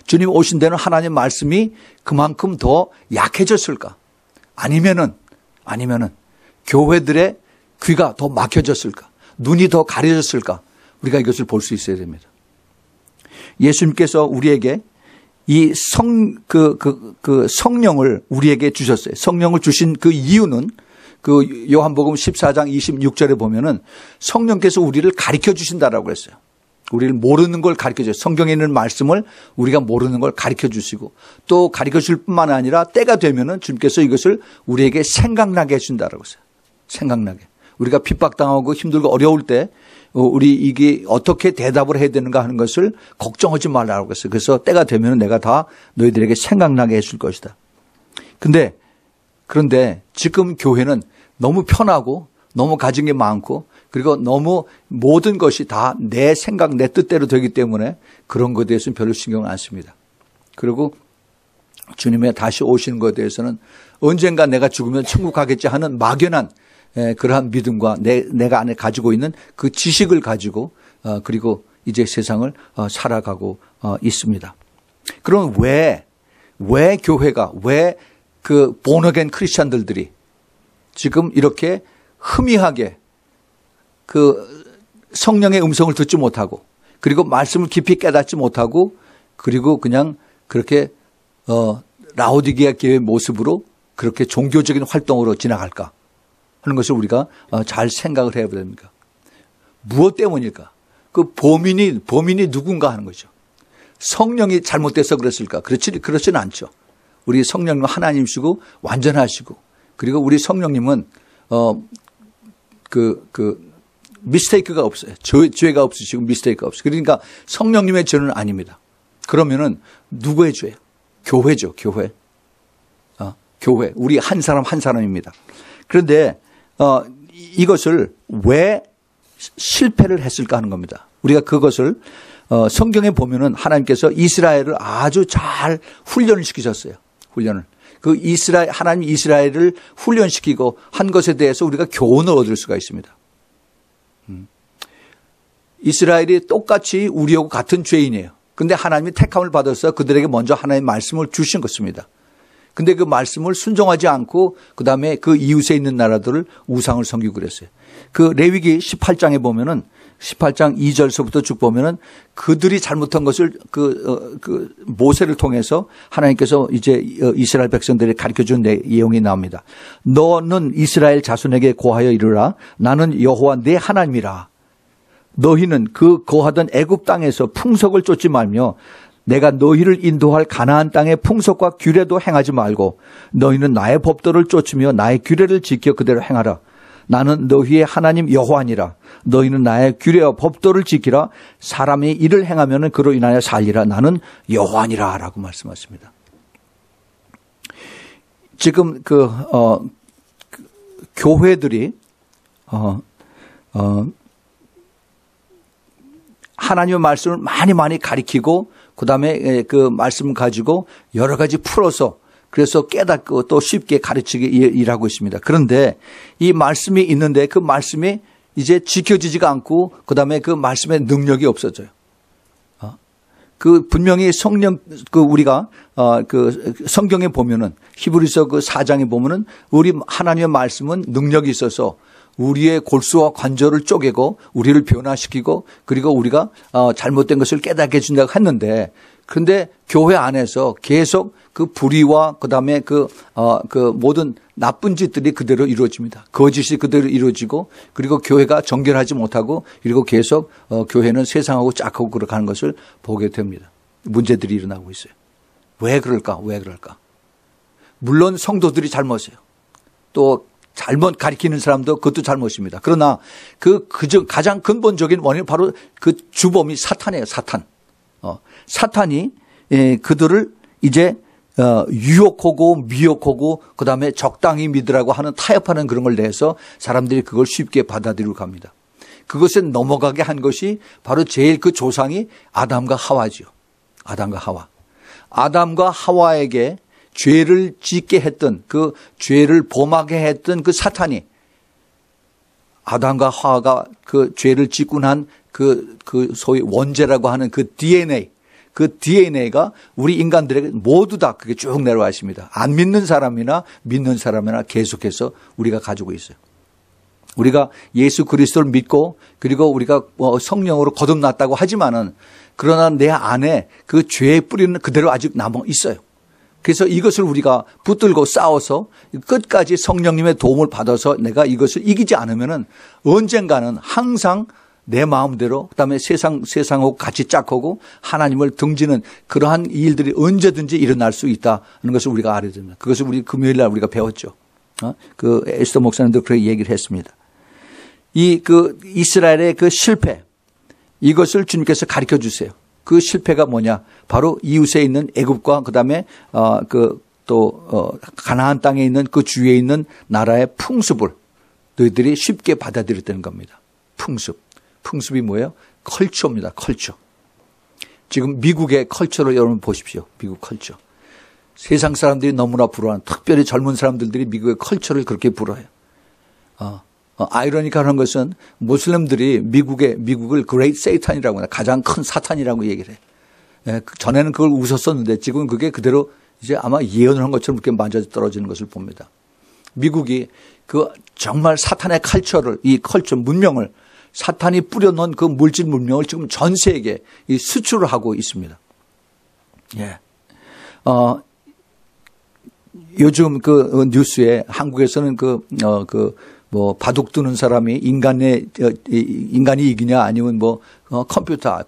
주님 오신 데는 하나님 말씀이 그만큼 더 약해졌을까? 아니면은 교회들의 귀가 더 막혀졌을까? 눈이 더 가려졌을까? 우리가 이것을 볼 수 있어야 됩니다. 예수님께서 우리에게 이 성령을 우리에게 주셨어요. 성령을 주신 그 이유는 그 요한복음 14장 26절에 보면은 성령께서 우리를 가르쳐 주신다라고 했어요. 우리를 모르는 걸 가르쳐 줘요. 성경에 있는 말씀을 우리가 모르는 걸 가르쳐 주시고 또 가르쳐 줄 뿐만 아니라 때가 되면은 주님께서 이것을 우리에게 생각나게 해준다라고 했어요. 생각나게. 우리가 핍박당하고 힘들고 어려울 때 우리 이게 어떻게 대답을 해야 되는가 하는 것을 걱정하지 말라고 했어요. 그래서 때가 되면 내가 다 너희들에게 생각나게 해줄 것이다. 그런데 지금 교회는 너무 편하고 너무 가진 게 많고 그리고 너무 모든 것이 다 내 생각, 내 뜻대로 되기 때문에 그런 것에 대해서는 별로 신경을 안 씁니다. 그리고 주님의 다시 오시는 것에 대해서는 언젠가 내가 죽으면 천국 가겠지 하는 막연한 그러한 믿음과 내가 안에 가지고 있는 그 지식을 가지고 그리고 이제 세상을 살아가고 있습니다. 그럼 왜 교회가, 왜 그 본어겐 크리스찬들이 지금 이렇게 희미하게 그 성령의 음성을 듣지 못하고, 그리고 말씀을 깊이 깨닫지 못하고, 그리고 그냥 그렇게 라오디게아 교회의 모습으로 그렇게 종교적인 활동으로 지나갈까 하는 것을 우리가 잘 생각을 해야 됩니다. 무엇 때문일까? 그 범인이 누군가 하는 거죠. 성령이 잘못돼서 그랬을까? 그렇지는 않죠. 우리 성령님은 하나님이시고 완전하시고, 그리고 우리 성령님은 미스테이크가 없어요. 죄가 없으시고 미스테이크가 없어요. 그러니까 성령님의 죄는 아닙니다. 그러면은 누구의 죄예요? 교회죠, 교회. 교회. 우리 한 사람 한 사람입니다. 그런데 이것을 왜 실패를 했을까 하는 겁니다. 우리가 그것을 성경에 보면은 하나님께서 이스라엘을 아주 잘 훈련을 시키셨어요. 훈련을. 하나님 이스라엘을 훈련시키고 한 것에 대해서 우리가 교훈을 얻을 수가 있습니다. 이스라엘이 똑같이 우리하고 같은 죄인이에요. 그런데 하나님이 택함을 받아서 그들에게 먼저 하나님의 말씀을 주신 것입니다. 근데 그 말씀을 순종하지 않고 그다음에 그 이웃에 있는 나라들을 우상을 섬기고 그랬어요. 그 레위기 18장에 보면은 18장 2절서부터 쭉 보면은 그들이 잘못한 것을 그 모세를 통해서 하나님께서 이제 이스라엘 백성들이 가르쳐 준 내용이 나옵니다. 너는 이스라엘 자손에게 고하여 이르라. 나는 여호와 네 하나님이라. 너희는 그 거하던 애굽 땅에서 풍속을 쫓지 말며 내가 너희를 인도할 가나안 땅의 풍속과 규례도 행하지 말고 너희는 나의 법도를 쫓으며 나의 규례를 지켜 그대로 행하라. 나는 너희의 하나님 여호와니라. 너희는 나의 규례와 법도를 지키라. 사람이 이를 행하면 그로 인하여 살리라. 나는 여호와니라 라고 말씀하십니다. 지금 교회들이 하나님의 말씀을 많이 가리키고 그다음에 그 말씀 가지고 여러 가지 풀어서 그래서 깨닫고 또 쉽게 가르치기 일하고 있습니다. 그런데 이 말씀이 있는데 그 말씀이 이제 지켜지지가 않고 그다음에 그 말씀의 능력이 없어져요. 그 분명히 우리가 그 성경에 보면은 히브리서 그 4장에 보면은 우리 하나님의 말씀은 능력이 있어서 우리의 골수와 관절을 쪼개고 우리를 변화시키고 그리고 우리가 잘못된 것을 깨닫게 해준다고 했는데, 그런데 교회 안에서 계속 그 불의와 그다음에 그 모든 나쁜 짓들이 그대로 이루어집니다. 거짓이 그대로 이루어지고 그리고 교회가 정결하지 못하고 그리고 계속 교회는 세상하고 짝하고 그렇게 하는 것을 보게 됩니다. 문제들이 일어나고 있어요. 왜 그럴까? 물론 성도들이 잘못이에요. 또 잘못 가리키는 사람도 그것도 잘못입니다. 그러나 가장 근본적인 원인은 바로 그 주범이 사탄이에요. 사탄이 그들을 이제 유혹하고 미혹하고 그다음에 적당히 믿으라고 하는 타협하는 그런 걸 내서 사람들이 그걸 쉽게 받아들이고 갑니다. 그것에 넘어가게 한 것이 바로 제일 그 조상이 아담과 하와지요. 아담과 하와에게 죄를 짓게 했던 그 죄를 범하게 했던 그 사탄이 아담과 하와가 그 죄를 짓고 난 그 소위 원죄라고 하는 그 DNA가 우리 인간들에게 모두 다 그게 쭉 내려와 있습니다. 안 믿는 사람이나 믿는 사람이나 계속해서 우리가 가지고 있어요. 우리가 예수 그리스도를 믿고 그리고 우리가 성령으로 거듭났다고 하지만은 그러나 내 안에 그 죄의 뿌리는 그대로 아직 남아 있어요. 그래서 이것을 우리가 붙들고 싸워서 끝까지 성령님의 도움을 받아서 내가 이것을 이기지 않으면은 언젠가는 항상 내 마음대로 그다음에 세상하고 같이 짝하고 하나님을 등지는 그러한 일들이 언제든지 일어날 수 있다는 것을 우리가 알아야 됩니다. 그것을 우리 금요일 날 우리가 배웠죠. 그 에스더 목사님도 그렇게 얘기를 했습니다. 이스라엘의 그 실패, 이것을 주님께서 가르쳐 주세요. 그 실패가 뭐냐? 바로 이웃에 있는 애굽과 그다음에 가나안 땅에 있는 그 주위에 있는 나라의 풍습을 너희들이 쉽게 받아들였다는 겁니다. 풍습이 뭐예요? 컬처입니다. 컬처. 지금 미국의 컬처를 여러분 보십시오. 미국 컬처. 세상 사람들이 너무나 부러워하는, 특별히 젊은 사람들이 미국의 컬처를 그렇게 부러워해요. 아이러니컬한 것은 모슬렘들이 미국을 그레이트 세이탄이라고 해요. 가장 큰 사탄이라고 얘기를 해요. 예, 전에는 그걸 웃었었는데 지금은 그게 그대로 이제 아마 예언을 한 것처럼 그렇게 맞아 떨어지는 것을 봅니다. 미국이 그 정말 사탄의 이 컬처 문명을 사탄이 뿌려놓은 그 물질 문명을 지금 전 세계에 수출을 하고 있습니다. 예. 요즘 그 뉴스에 한국에서는 바둑 두는 사람이 인간이 이기냐 아니면 컴퓨터,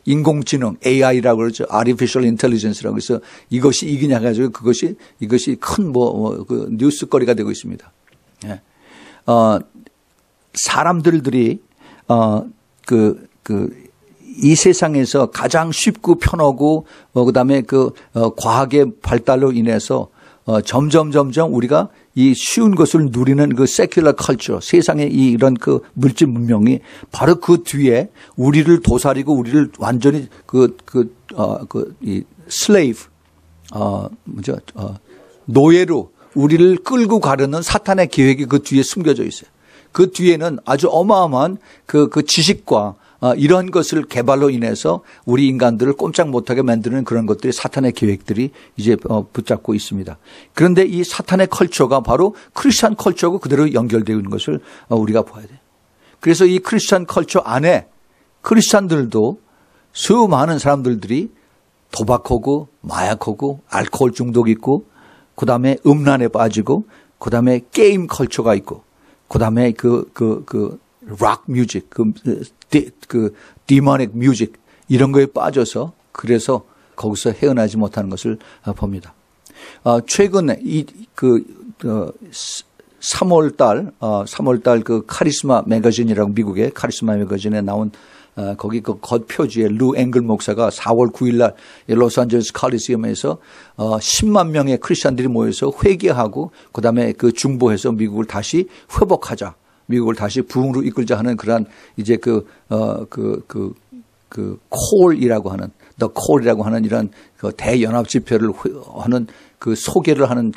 인공지능, AI라고 그러죠. Artificial Intelligence라고 해서 이것이 이기냐 해가지고 이것이 큰 뉴스거리가 되고 있습니다. 예. 사람들이, 이 세상에서 가장 쉽고 편하고, 그다음에 과학의 발달로 인해서 점점 우리가 이 쉬운 것을 누리는 그 secular culture, 세상의 이런 물질 문명이 바로 그 뒤에 우리를 도사리고 우리를 완전히 이 slave, 노예로 우리를 끌고 가려는 사탄의 계획이 그 뒤에 숨겨져 있어요. 그 뒤에는 아주 어마어마한 그 지식과 이런 것을 개발로 인해서 우리 인간들을 꼼짝 못하게 만드는 그런 것들이 사탄의 계획들이 이제 붙잡고 있습니다. 그런데 이 사탄의 컬처가 바로 크리스찬 컬처하고 그대로 연결되어 있는 것을 우리가 봐야 돼요. 그래서 이 크리스찬 컬처 안에 크리스찬들도 수많은 사람들이 도박하고 마약하고 알코올 중독 있고 그다음에 음란에 빠지고 그다음에 게임 컬처가 있고 그다음에 락 뮤직, 디모닉 뮤직 이런 거에 빠져서 그래서 거기서 헤어나지 못하는 것을 봅니다. 최근에 3월달 그 카리스마 매거진이라고 미국의 카리스마 매거진에 나온 거기 그 겉표지에 루 앵글 목사가 4월 9일 날 로스앤젤레스 칼리시엄에서 10만 명의 크리스천들이 모여서 회개하고 그다음에 중보해서 미국을 다시 회복하자. 미국을 다시 부흥으로 이끌자 하는 그러한 이제 콜이라고 하는, the call이라고 하는 이런 대연합 집회를 하는 소개를 하는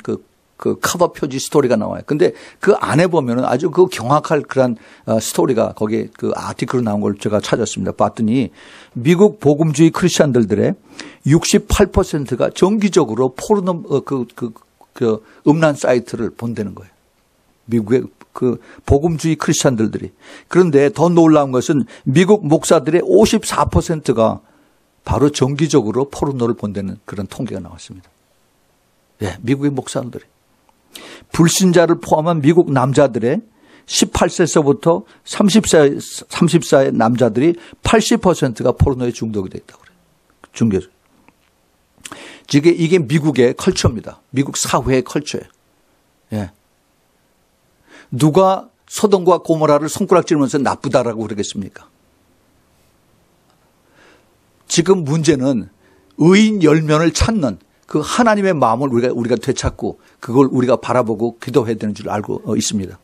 커버 표지 스토리가 나와요. 근데 그 안에 보면은 아주 경악할 그런 스토리가 거기에 아티클로 나온 걸 제가 찾았습니다. 봤더니 미국 복음주의 크리스천들의 68%가 정기적으로 포르노 음란 사이트를 본다는 거예요. 미국의 복음주의 크리스천들이. 그런데 더 놀라운 것은 미국 목사들의 54%가 바로 정기적으로 포르노를 본다는 그런 통계가 나왔습니다. 예, 미국의 목사들이. 불신자를 포함한 미국 남자들의 18세서부터 30歳남자들이 80%가 포르노에 중독이 되어 있다고 그래요. 중독. 이게 미국의 컬처입니다. 미국 사회의 컬처예요. 예. 누가 소돔과 고모라를 손가락질하면서 나쁘다라고 그러겠습니까? 지금 문제는 의인 10명을 찾는 그 하나님의 마음을 우리가 되찾고 그걸 우리가 바라보고 기도해야 되는 줄 알고 있습니다.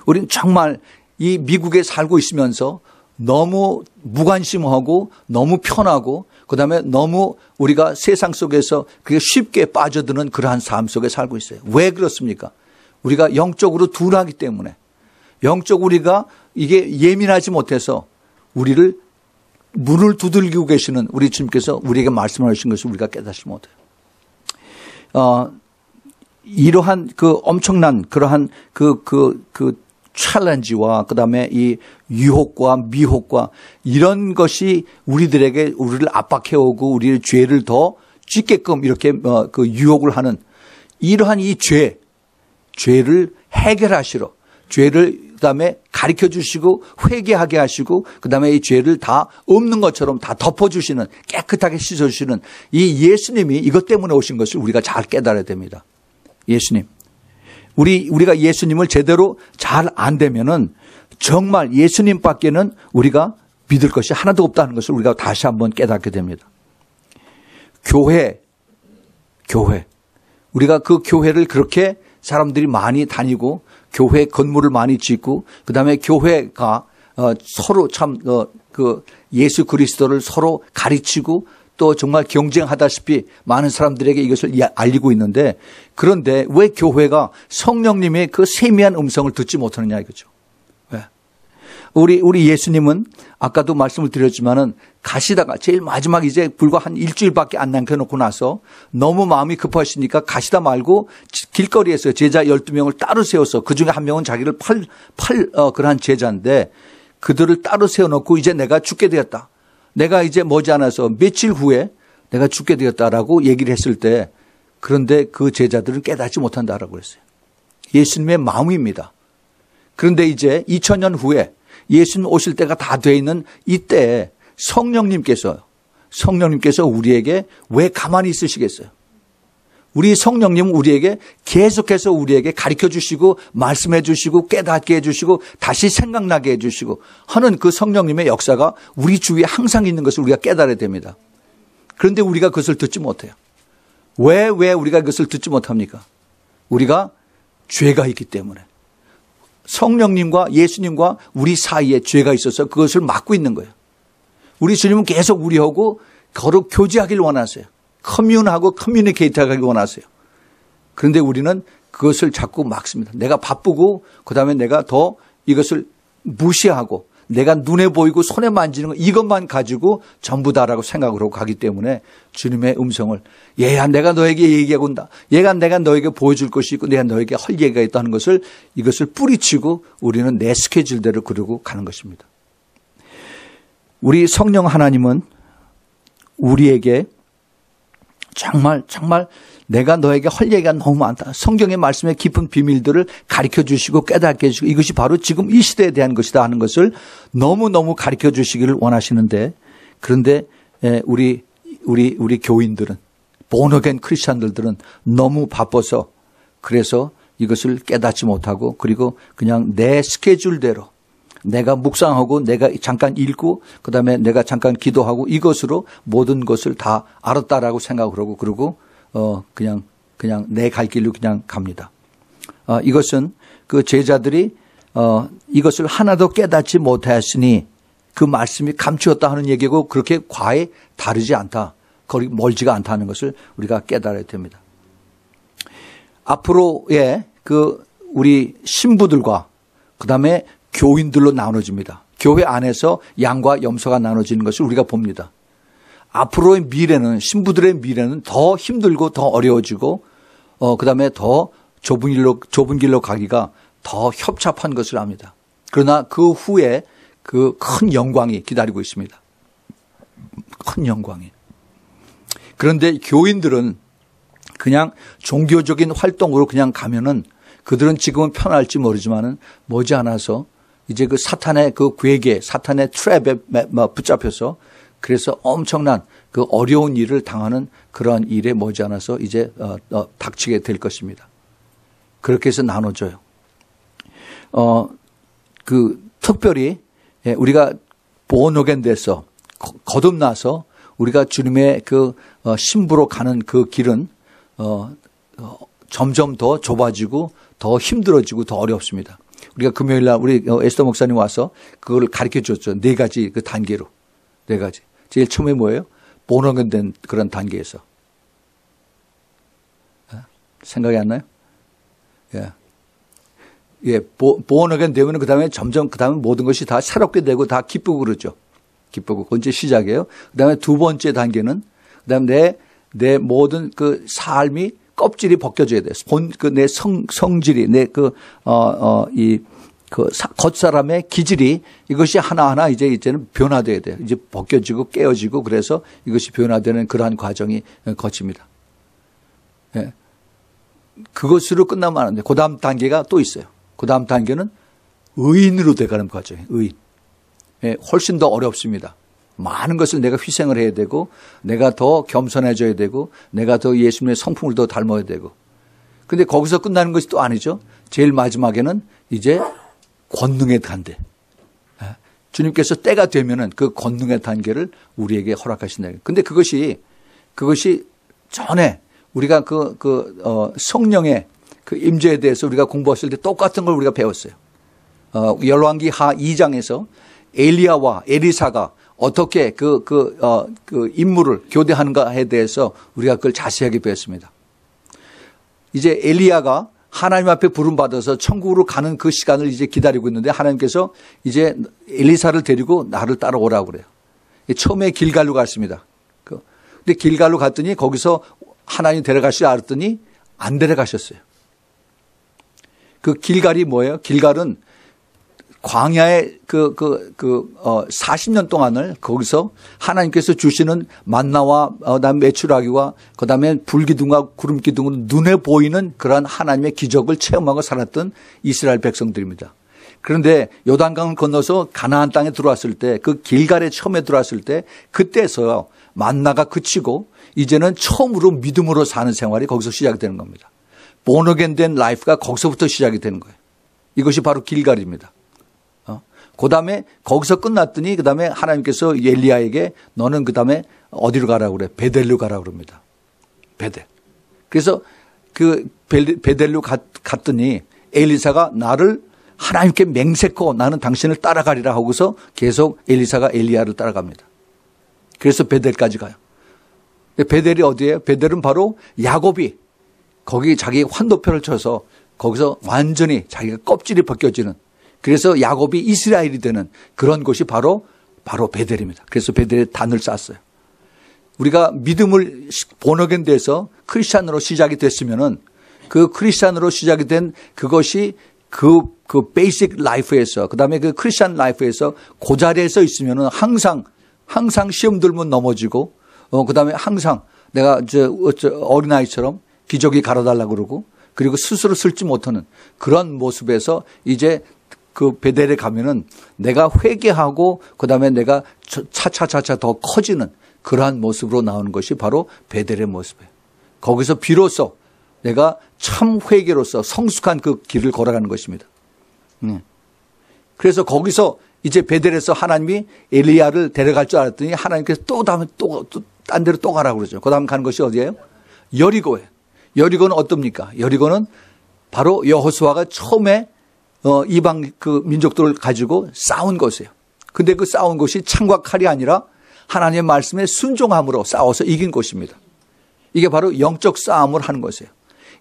우리는 정말 이 미국에 살고 있으면서 너무 무관심하고 너무 편하고 그다음에 너무 우리가 세상 속에서 그게 쉽게 빠져드는 그러한 삶 속에 살고 있어요. 왜 그렇습니까? 우리가 영적으로 둔하기 때문에 영적 우리가 이게 예민하지 못해서 우리를 문을 두들기고 계시는 우리 주님께서 우리에게 말씀하신 것을 우리가 깨닫지 못해요. 이러한 엄청난 그러한 챌린지와 그다음에 이 유혹과 미혹과 이런 것이 우리를 압박해오고 우리의 죄를 더 찢게끔 이렇게 유혹을 하는 이러한 이 죄를 해결하시러 죄를 그다음에 가르쳐 주시고 회개하게 하시고 그다음에 이 죄를 다 없는 것처럼 다 덮어주시는 깨끗하게 씻어주시는 이 예수님이 이것 때문에 오신 것을 우리가 잘 깨달아야 됩니다. 예수님. 우리가 예수님을 제대로 잘 안 되면은 정말 예수님 밖에는 우리가 믿을 것이 하나도 없다는 것을 우리가 다시 한번 깨닫게 됩니다. 교회. 우리가 그 교회를 그렇게 사람들이 많이 다니고 교회 건물을 많이 짓고 그다음에 교회가 서로 참 예수 그리스도를 서로 가르치고 또 정말 경쟁하다시피 많은 사람들에게 이것을 알리고 있는데 그런데 왜 교회가 성령님의 그 세미한 음성을 듣지 못하느냐 이거죠. 우리 예수님은 아까도 말씀을 드렸지만은 가시다가 제일 마지막 이제 불과 한 일주일밖에 안 남겨놓고 나서 너무 마음이 급하시니까 가시다 말고 길거리에서 제자 12명을 따로 세워서 그중에 한 명은 자기를 그러한 제자인데 그들을 따로 세워놓고 이제 내가 죽게 되었다. 내가 이제 머지않아서 며칠 후에 내가 죽게 되었다라고 얘기를 했을 때 그런데 그 제자들은 깨닫지 못한다라고 그랬어요. 예수님의 마음입니다. 그런데 이제 2000년 후에 예수님 오실 때가 다 돼 있는 이때 성령님께서 우리에게 왜 가만히 있으시겠어요? 우리 성령님은 우리에게 계속해서 우리에게 가르쳐 주시고 말씀해 주시고 깨닫게 해 주시고 다시 생각나게 해 주시고 하는 그 성령님의 역사가 우리 주위에 항상 있는 것을 우리가 깨달아야 됩니다. 그런데 우리가 그것을 듣지 못해요. 왜 우리가 그것을 듣지 못합니까? 우리가 죄가 있기 때문에. 성령님과 예수님과 우리 사이에 죄가 있어서 그것을 막고 있는 거예요. 우리 주님은 계속 우리하고 거룩 교제하기를 원하세요. 커뮤하고 커뮤니케이트하기를 원하세요. 그런데 우리는 그것을 자꾸 막습니다. 내가 바쁘고 그다음에 내가 더 이것을 무시하고 내가 눈에 보이고 손에 만지는 거 이것만 가지고 전부다라고 생각을 하고 가기 때문에 주님의 음성을 얘야 내가 너에게 얘기하고 온다. 얘가 내가 너에게 보여줄 것이 있고 내가 너에게 할 얘기가 있다는 것을 이것을 뿌리치고 우리는 내 스케줄대로 그러고 가는 것입니다. 우리 성령 하나님은 우리에게 정말 내가 너에게 할 얘기가 너무 많다. 성경의 말씀의 깊은 비밀들을 가르쳐 주시고 깨닫게 해주시고 이것이 바로 지금 이 시대에 대한 것이다 하는 것을 너무너무 가르쳐 주시기를 원하시는데 그런데 우리 교인들은 본어겐 크리스찬들은 너무 바빠서 그래서 이것을 깨닫지 못하고 그리고 그냥 내 스케줄대로 내가 묵상하고 내가 잠깐 읽고 그다음에 내가 잠깐 기도하고 이것으로 모든 것을 다 알았다라고 생각을 하고 그러고 그냥 내 갈 길로 그냥 갑니다. 이것은 그 제자들이 이것을 하나도 깨닫지 못하였으니 그 말씀이 감추었다 하는 얘기고 그렇게 과에 다르지 않다. 거리 멀지가 않다는 것을 우리가 깨달아야 됩니다. 앞으로의 그 우리 신부들과 그다음에 교인들로 나눠집니다. 교회 안에서 양과 염소가 나눠지는 것을 우리가 봅니다. 앞으로의 미래는 신부들의 미래는 더 힘들고 더 어려워지고 그다음에 더 좁은 길로 가기가 더 협잡한 것을 압니다. 그러나 그 후에 그 큰 영광이 기다리고 있습니다. 큰 영광이. 그런데 교인들은 그냥 종교적인 활동으로 그냥 가면은 그들은 지금은 편할지 모르지만은 머지않아서 이제 그 사탄의 그 괴계, 사탄의 트랩에 붙잡혀서 그래서 엄청난 그 어려운 일을 당하는 그러한 일에 머지않아서 이제 닥치게 될 것입니다. 그렇게 해서 나눠져요. 그 특별히 우리가 본어겐 돼서 거듭나서 우리가 주님의 그 신부로 가는 그 길은 점점 더 좁아지고 더 힘들어지고 더 어렵습니다. 우리가 금요일 날 우리 에스더 목사님 와서 그걸 가르쳐 줬죠. 4가지 그 단계로. 4가지. 제일 처음에 뭐예요? 본어겐 된 그런 단계에서. 생각이 안 나요? 본어겐 되면 그 다음에 점점 그 다음에 모든 것이 다 새롭게 되고 다 기쁘고 그러죠. 기쁘고. 그건 이제 시작이에요. 그 다음에 2번째 단계는 그 다음에 내 모든 그 삶이 껍질이 벗겨져야 돼요. 내 성질이, 겉사람의 기질이 이것이 하나하나 이제는 변화돼야 돼요. 이제 벗겨지고 깨어지고 그래서 이것이 변화되는 그러한 과정이 거칩니다. 예. 그것으로 끝나면 안 돼요. 그 다음 단계가 또 있어요. 그 다음 단계는 의인으로 돼가는 과정이에요. 의인. 예, 훨씬 더 어렵습니다. 많은 것을 내가 희생을 해야 되고 내가 더 겸손해져야 되고 내가 더 예수님의 성품을 더 닮아야 되고 그런데 거기서 끝나는 것이 또 아니죠. 제일 마지막에는 이제 권능의 단계. 주님께서 때가 되면은 그 권능의 단계를 우리에게 허락하신다. 그런데 그것이 전에 우리가 성령의 그 임재에 대해서 우리가 공부했을 때 똑같은 걸 우리가 배웠어요. 열왕기하 2장에서 엘리야와 에리사가 어떻게 그 임무를 교대하는가에 대해서 우리가 그걸 자세하게 배웠습니다. 이제 엘리야가 하나님 앞에 부름받아서 천국으로 가는 그 시간을 이제 기다리고 있는데 하나님께서 이제 엘리사를 데리고 나를 따라오라고 그래요. 처음에 길갈로 갔습니다. 근데 길갈로 갔더니 거기서 하나님 데려가시라 그랬더니 안 데려가셨어요. 그 길갈이 뭐예요? 길갈은 광야의 40년 동안을 거기서 하나님께서 주시는 만나와 그다음에 메추라기와 그다음에 불기둥과 구름기둥으로 눈에 보이는 그러한 하나님의 기적을 체험하고 살았던 이스라엘 백성들입니다. 그런데 요단강을 건너서 가나안 땅에 들어왔을 때 그 길갈에 처음에 들어왔을 때 그때서요 만나가 그치고 이제는 처음으로 믿음으로 사는 생활이 거기서 시작이 되는 겁니다. 본어겐 된 라이프가 거기서부터 시작이 되는 거예요. 이것이 바로 길갈입니다. 그다음에 거기서 끝났더니 그다음에 하나님께서 엘리야에게 너는 그다음에 어디로 가라고 그래? 베델로 가라고 그럽니다. 베델. 그래서 그 베델로 갔더니 엘리사가 나를 하나님께 맹세코 나는 당신을 따라가리라 하고서 계속 엘리사가 엘리야를 따라갑니다. 그래서 베델까지 가요. 베델이 어디예요? 베델은 바로 야곱이 거기 자기 환도표를 쳐서 거기서 완전히 자기가 껍질이 벗겨지는 그래서 야곱이 이스라엘이 되는 그런 곳이 바로 베델입니다. 그래서 베델에 단을 쌓았어요. 우리가 믿음을 본어겐 돼서 크리스찬으로 시작이 됐으면은 그 크리스찬으로 시작이 된 그것이 그 베이직 라이프에서 그다음에 그 크리스찬 라이프에서 그 자리에서 있으면은 항상 시험 들면 넘어지고 그다음에 항상 내가 어린아이처럼 기저귀 갈아달라고 그러고 그리고 스스로 쓸지 못하는 그런 모습에서 이제 그 베델에 가면은 내가 회개하고 그다음에 내가 차차차차 더 커지는 그러한 모습으로 나오는 것이 바로 베델의 모습이에요. 거기서 비로소 내가 참 회개로서 성숙한 그 길을 걸어가는 것입니다. 그래서 거기서 이제 베델에서 하나님이 엘리야를 데려갈 줄 알았더니 하나님께서 또 딴 데로 또 가라고 그러죠. 그 다음 가는 것이 어디예요? 여리고예요. 여리고는 어떻습니까? 여리고는 바로 여호수아가 처음에 이방 그 민족들을 가지고 싸운 것이에요. 근데 그 싸운 것이 창과 칼이 아니라 하나님의 말씀에 순종함으로 싸워서 이긴 것입니다. 이게 바로 영적 싸움을 하는 것이에요.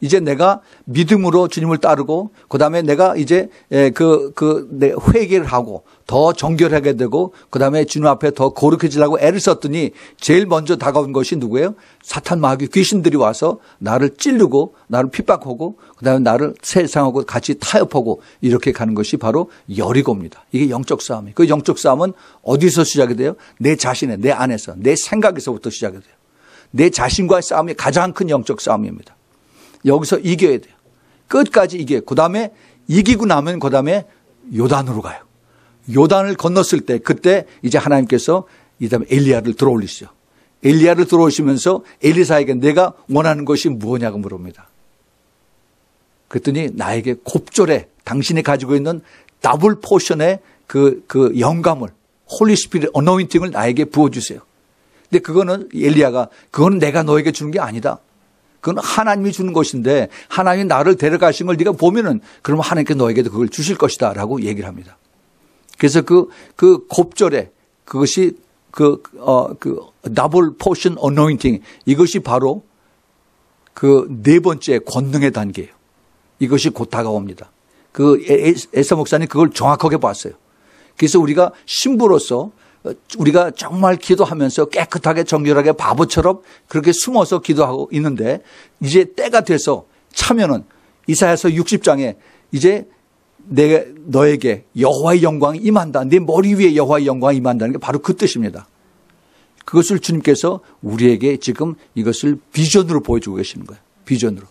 이제 내가 믿음으로 주님을 따르고 그다음에 내가 이제 내 회개를 하고 더 정결하게 되고 그다음에 주님 앞에 더 거룩해지려고 애를 썼더니 제일 먼저 다가온 것이 누구예요? 사탄 마귀 귀신들이 와서 나를 찌르고 나를 핍박하고 그다음에 나를 세상하고 같이 타협하고 이렇게 가는 것이 바로 여리고입니다. 이게 영적 싸움이에요. 그 영적 싸움은 어디서 시작이 돼요? 내 자신의 내 안에서 내 생각에서부터 시작이 돼요. 내 자신과의 싸움이 가장 큰 영적 싸움입니다. 여기서 이겨야 돼요. 끝까지 이겨요. 그 다음에 이기고 나면 그 다음에 요단으로 가요. 요단을 건넜을 때 그때 이제 하나님께서 이 다음에 엘리야를 들어올리시죠. 엘리야를 들어오시면서 엘리사에게 내가 원하는 것이 무엇냐고 물어봅니다. 그랬더니 나에게 곱절에 당신이 가지고 있는 더블 포션의 그 영감을 홀리 스피릿 어노인팅을 나에게 부어주세요. 근데 그거는 엘리야가 그거는 내가 너에게 주는 게 아니다. 그건 하나님이 주는 것인데 하나님이 나를 데려가신 걸 네가 보면은 그러면 하나님께 너에게도 그걸 주실 것이다 라고 얘기를 합니다. 그래서 그 곱절에 그것이 더블 포션 어노인팅 이것이 바로 그 네 번째 권능의 단계예요. 이것이 곧 다가옵니다. 그 에사 목사님 그걸 정확하게 봤어요. 그래서 우리가 신부로서 우리가 정말 기도하면서 깨끗하게 정결하게 바보처럼 그렇게 숨어서 기도하고 있는데 이제 때가 돼서 차면은 이사야서 60장에 이제 너에게 여호와의 영광이 임한다. 네 머리 위에 여호와의 영광이 임한다는 게 바로 그 뜻입니다. 그것을 주님께서 우리에게 지금 이것을 비전으로 보여주고 계시는 거예요. 비전으로.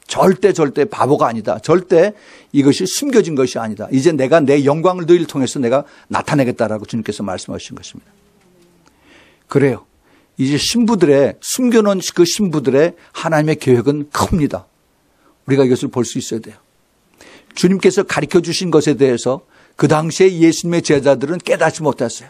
절대 바보가 아니다. 절대 이것이 숨겨진 것이 아니다. 이제 내가 내 영광을 너희를 통해서 내가 나타내겠다라고 주님께서 말씀하신 것입니다. 그래요. 이제 신부들의 숨겨놓은 그 신부들의 하나님의 계획은 큽니다. 우리가 이것을 볼 수 있어야 돼요. 주님께서 가르쳐 주신 것에 대해서 그 당시에 예수님의 제자들은 깨닫지 못했어요.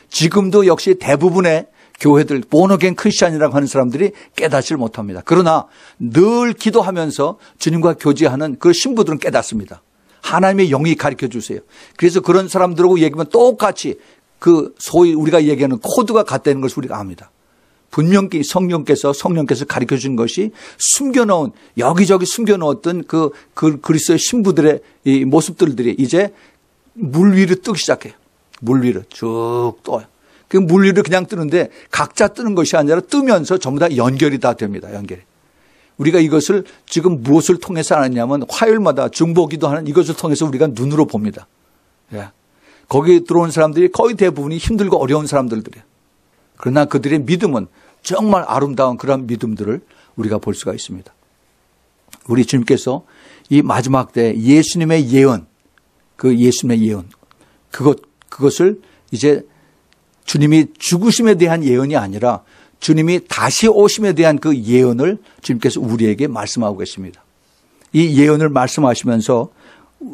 지금도 역시 대부분의 교회들 본어겐 크리스찬이라고 하는 사람들이 깨닫지를 못합니다. 그러나 늘 기도하면서 주님과 교제하는 그 신부들은 깨닫습니다. 하나님의 영이 가르쳐 주세요. 그래서 그런 사람들하고 얘기하면 똑같이 그 소위 우리가 얘기하는 코드가 같다는 것을 우리가 압니다. 분명히 성령께서 가르쳐 준 것이 숨겨놓은, 여기저기 숨겨놓았던 그 그리스도의 신부들의 이 모습들이 이제 물 위로 뜨기 시작해요. 물 위로 쭉 떠요. 그 물 위로 그냥 뜨는데 각자 뜨는 것이 아니라 뜨면서 전부 다 연결이 다 됩니다. 연결이. 우리가 이것을 지금 무엇을 통해서 하느냐면 화요일마다 중보기도 하는 이것을 통해서 우리가 눈으로 봅니다. 예. 거기에 들어온 사람들이 거의 대부분이 힘들고 어려운 사람들이에요. 그러나 그들의 믿음은 정말 아름다운 그런 믿음들을 우리가 볼 수가 있습니다. 우리 주님께서 이 마지막 때 예수님의 예언, 그 예수님의 예언, 그것을 이제 주님이 죽으심에 대한 예언이 아니라 주님이 다시 오심에 대한 그 예언을 주님께서 우리에게 말씀하고 계십니다. 이 예언을 말씀하시면서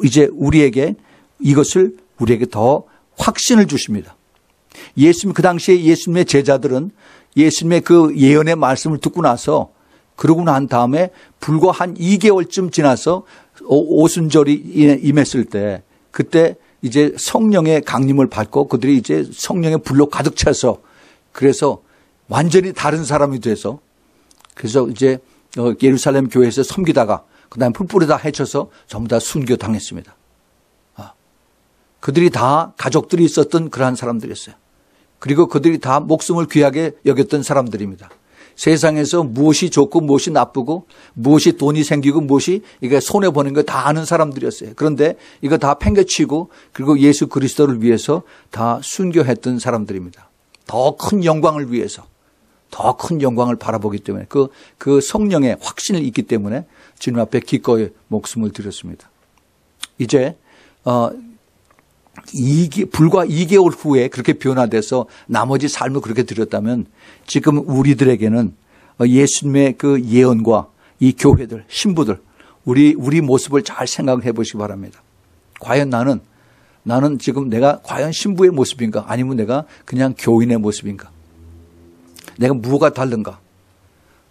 이제 우리에게 이것을 우리에게 더 확신을 주십니다. 그 당시에 예수님의 제자들은 예수님의 그 예언의 말씀을 듣고 나서 그러고 난 다음에 불과 한 2개월쯤 지나서 오순절이 임했을 때 그때 이제 성령의 강림을 받고 그들이 이제 성령의 불로 가득 차서 그래서 완전히 다른 사람이 돼서 그래서 이제 예루살렘 교회에서 섬기다가 그다음에 풀뿌리 다 헤쳐서 전부 다 순교당했습니다. 그들이 다 가족들이 있었던 그러한 사람들이었어요. 그리고 그들이 다 목숨을 귀하게 여겼던 사람들입니다. 세상에서 무엇이 좋고 무엇이 나쁘고 무엇이 돈이 생기고 무엇이 이게 손해보는 거 다 아는 사람들이었어요. 그런데 이거 다 팽개치고 그리고 예수 그리스도를 위해서 다 순교했던 사람들입니다. 더 큰 영광을 위해서 더 큰 영광을 바라보기 때문에 그 성령의 확신을 있기 때문에 주님 앞에 기꺼이 목숨을 드렸습니다. 이제 불과 2개월 후에 그렇게 변화돼서 나머지 삶을 그렇게 드렸다면 지금 우리들에게는 예수님의 그 예언과 이 교회들, 신부들, 우리 모습을 잘 생각해 보시기 바랍니다. 과연 나는 지금 내가 과연 신부의 모습인가 아니면 내가 그냥 교인의 모습인가? 내가 뭐가 다른가?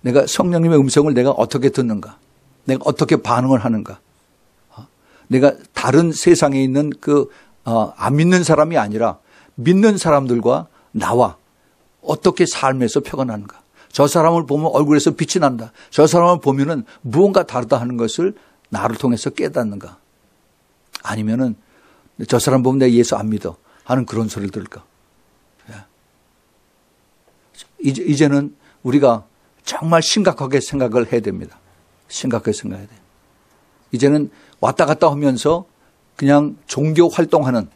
내가 성령님의 음성을 내가 어떻게 듣는가? 내가 어떻게 반응을 하는가? 내가 다른 세상에 있는 안 믿는 사람이 아니라 믿는 사람들과 나와 어떻게 삶에서 표가 나는가. 저 사람을 보면 얼굴에서 빛이 난다. 저 사람을 보면은 무언가 다르다 하는 것을 나를 통해서 깨닫는가. 아니면은 저 사람 보면 내가 예수 안 믿어 하는 그런 소리를 들을까. 이제는 우리가 정말 심각하게 생각을 해야 됩니다. 심각하게 생각해야 돼요. 이제는 왔다 갔다 하면서 그냥 종교 활동하는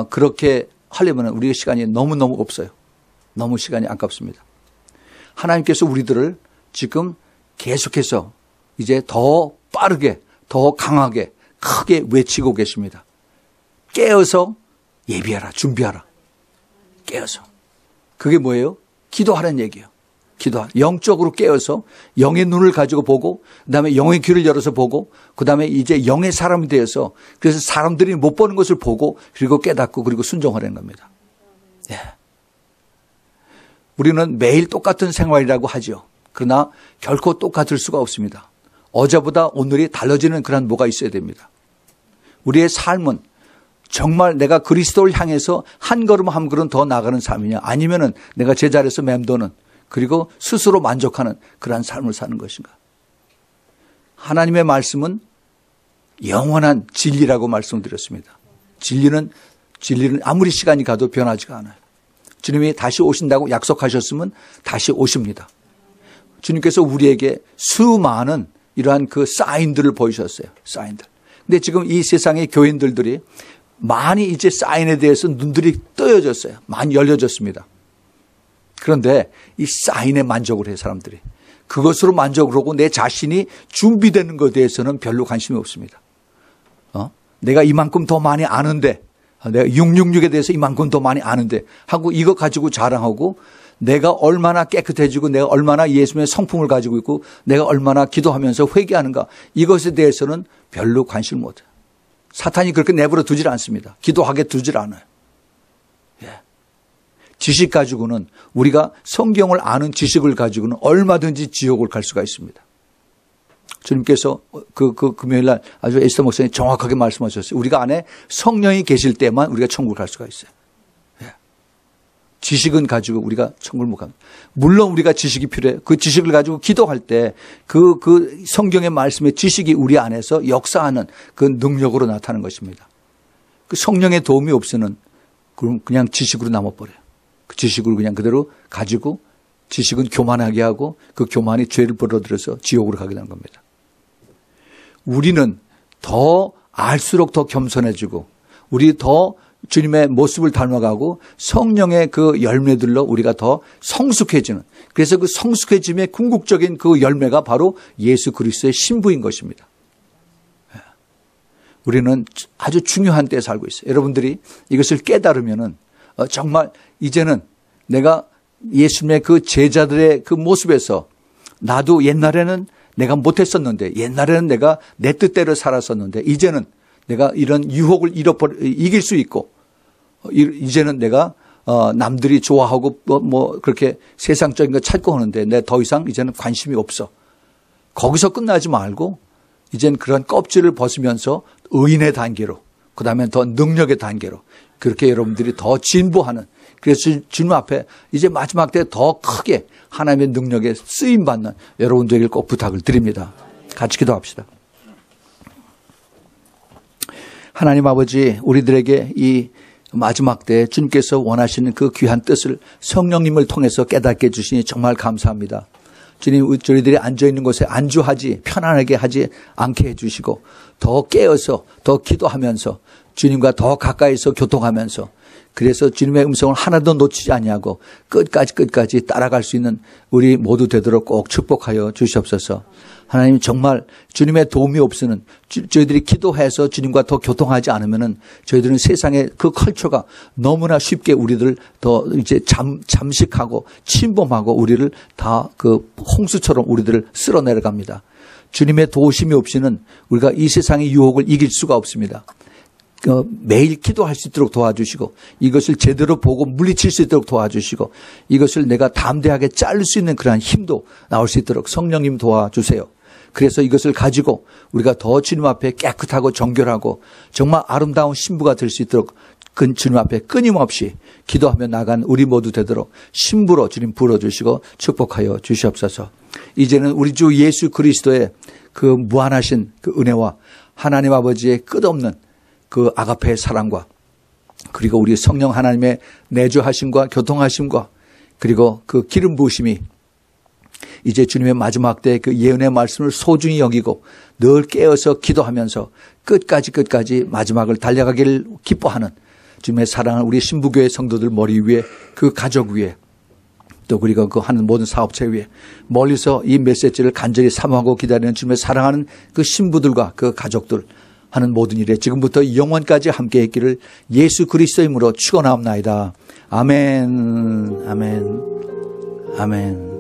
그렇게 하려면 우리의 시간이 너무너무 없어요. 너무 시간이 아깝습니다. 하나님께서 우리들을 지금 계속해서 이제 더 빠르게 더 강하게 크게 외치고 계십니다. 깨어서 예비하라, 준비하라. 깨어서. 그게 뭐예요? 기도하라는 얘기예요. 기도하라. 영적으로 깨어서 영의 눈을 가지고 보고 그다음에 영의 귀를 열어서 보고 그다음에 이제 영의 사람이 되어서 그래서 사람들이 못 보는 것을 보고 그리고 깨닫고 그리고 순종하라는 겁니다. 예. 우리는 매일 똑같은 생활이라고 하죠. 그러나 결코 똑같을 수가 없습니다. 어제보다 오늘이 달라지는 그런 뭐가 있어야 됩니다. 우리의 삶은 정말 내가 그리스도를 향해서 한 걸음 한 걸음 더 나가는 삶이냐 아니면은 내가 제자리에서 맴도는 그리고 스스로 만족하는 그러한 삶을 사는 것인가. 하나님의 말씀은 영원한 진리라고 말씀드렸습니다. 진리는 아무리 시간이 가도 변하지가 않아요. 주님이 다시 오신다고 약속하셨으면 다시 오십니다. 주님께서 우리에게 수많은 이러한 그 사인들을 보이셨어요. 사인들. 근데 지금 이 세상의 교인들이 많이 이제 사인에 대해서 눈들이 떠여졌어요. 많이 열려졌습니다. 그런데 이 사인에 만족을 해요, 사람들이. 그것으로 만족을 하고 내 자신이 준비되는 것에 대해서는 별로 관심이 없습니다. 내가 이만큼 더 많이 아는데, 내가 666에 대해서 이만큼 더 많이 아는데 하고 이거 가지고 자랑하고 내가 얼마나 깨끗해지고 내가 얼마나 예수님의 성품을 가지고 있고 내가 얼마나 기도하면서 회개하는가 이것에 대해서는 별로 관심을 못해요. 사탄이 그렇게 내버려 두질 않습니다. 기도하게 두질 않아요. 예. 지식 가지고는 우리가 성경을 아는 지식을 가지고는 얼마든지 지옥을 갈 수가 있습니다. 주님께서 그 금요일 날 아주 에스더 목사님 정확하게 말씀하셨어요. 우리가 안에 성령이 계실 때만 우리가 천국을 갈 수가 있어요. 예. 지식은 가지고 우리가 천국을 못 갑니다. 물론 우리가 지식이 필요해요. 그 지식을 가지고 기도할 때 그 성경의 말씀의 지식이 우리 안에서 역사하는 그 능력으로 나타나는 것입니다. 그 성령의 도움이 없으면 그럼 그냥 지식으로 남아버려요. 그 지식을 그냥 그대로 가지고 지식은 교만하게 하고 그 교만이 죄를 벌어들여서 지옥으로 가게 되는 겁니다. 우리는 더 알수록 더 겸손해지고 우리 더 주님의 모습을 닮아가고 성령의 그 열매들로 우리가 더 성숙해지는, 그래서 그 성숙해짐의 궁극적인 그 열매가 바로 예수 그리스도의 신부인 것입니다. 우리는 아주 중요한 때에 살고 있어요. 여러분들이 이것을 깨달으면은 정말 이제는 내가 예수님의 그 제자들의 그 모습에서 나도 옛날에는 내가 못했었는데, 옛날에는 내가 내 뜻대로 살았었는데 이제는 내가 이런 유혹을 이길 수 있고, 이제는 내가 남들이 좋아하고 뭐 그렇게 세상적인 거 찾고 하는데 내 더 이상 이제는 관심이 없어. 거기서 끝나지 말고 이제는 그런 껍질을 벗으면서 의인의 단계로, 그 다음에 더 능력의 단계로, 그렇게 여러분들이 더 진보하는, 그래서 주님 앞에 이제 마지막 때 더 크게 하나님의 능력에 쓰임받는 여러분들에게 꼭 부탁을 드립니다. 같이 기도합시다. 하나님 아버지, 우리들에게 이 마지막 때 주님께서 원하시는 그 귀한 뜻을 성령님을 통해서 깨닫게 해주시니 정말 감사합니다. 주님, 저희들이 앉아있는 곳에 안주하지, 편안하게 하지 않게 해주시고 더 깨어서 더 기도하면서 주님과 더 가까이서 교통하면서, 그래서 주님의 음성을 하나도 놓치지 아니하고 끝까지 따라갈 수 있는 우리 모두 되도록 꼭 축복하여 주시옵소서. 하나님, 정말 주님의 도움이 없으면, 저희들이 기도해서 주님과 더 교통하지 않으면은 저희들은 세상의 그 컬처가 너무나 쉽게 우리들 더 이제 잠식하고 침범하고 우리를 다 그 홍수처럼 우리들을 쓸어내려갑니다. 주님의 도우심이 없이는 우리가 이 세상의 유혹을 이길 수가 없습니다. 매일 기도할 수 있도록 도와주시고, 이것을 제대로 보고 물리칠 수 있도록 도와주시고, 이것을 내가 담대하게 자를 수 있는 그러한 힘도 나올 수 있도록 성령님 도와주세요. 그래서 이것을 가지고 우리가 더 주님 앞에 깨끗하고 정결하고 정말 아름다운 신부가 될 수 있도록 주님 앞에 끊임없이 기도하며 나간 우리 모두 되도록 신부로 주님 불어주시고 축복하여 주시옵소서. 이제는 우리 주 예수 그리스도의 그 무한하신 그 은혜와 하나님 아버지의 끝없는 그 아가페의 사랑과, 그리고 우리 성령 하나님의 내주하심과 교통하심과, 그리고 그 기름 부으심이 이제 주님의 마지막 때 그 예언의 말씀을 소중히 여기고 늘 깨어서 기도하면서 끝까지 마지막을 달려가기를 기뻐하는 주님의 사랑을 우리 신부교회 성도들 머리 위에, 그 가족 위에, 또 그리고 그 하는 모든 사업체 위에, 멀리서 이 메시지를 간절히 사모하고 기다리는 주님의 사랑하는 그 신부들과 그 가족들 하는 모든 일에 지금부터 영원까지 함께 했기를 예수 그리스도의 이름으로 축원하옵나이다. 아멘. 아멘. 아멘.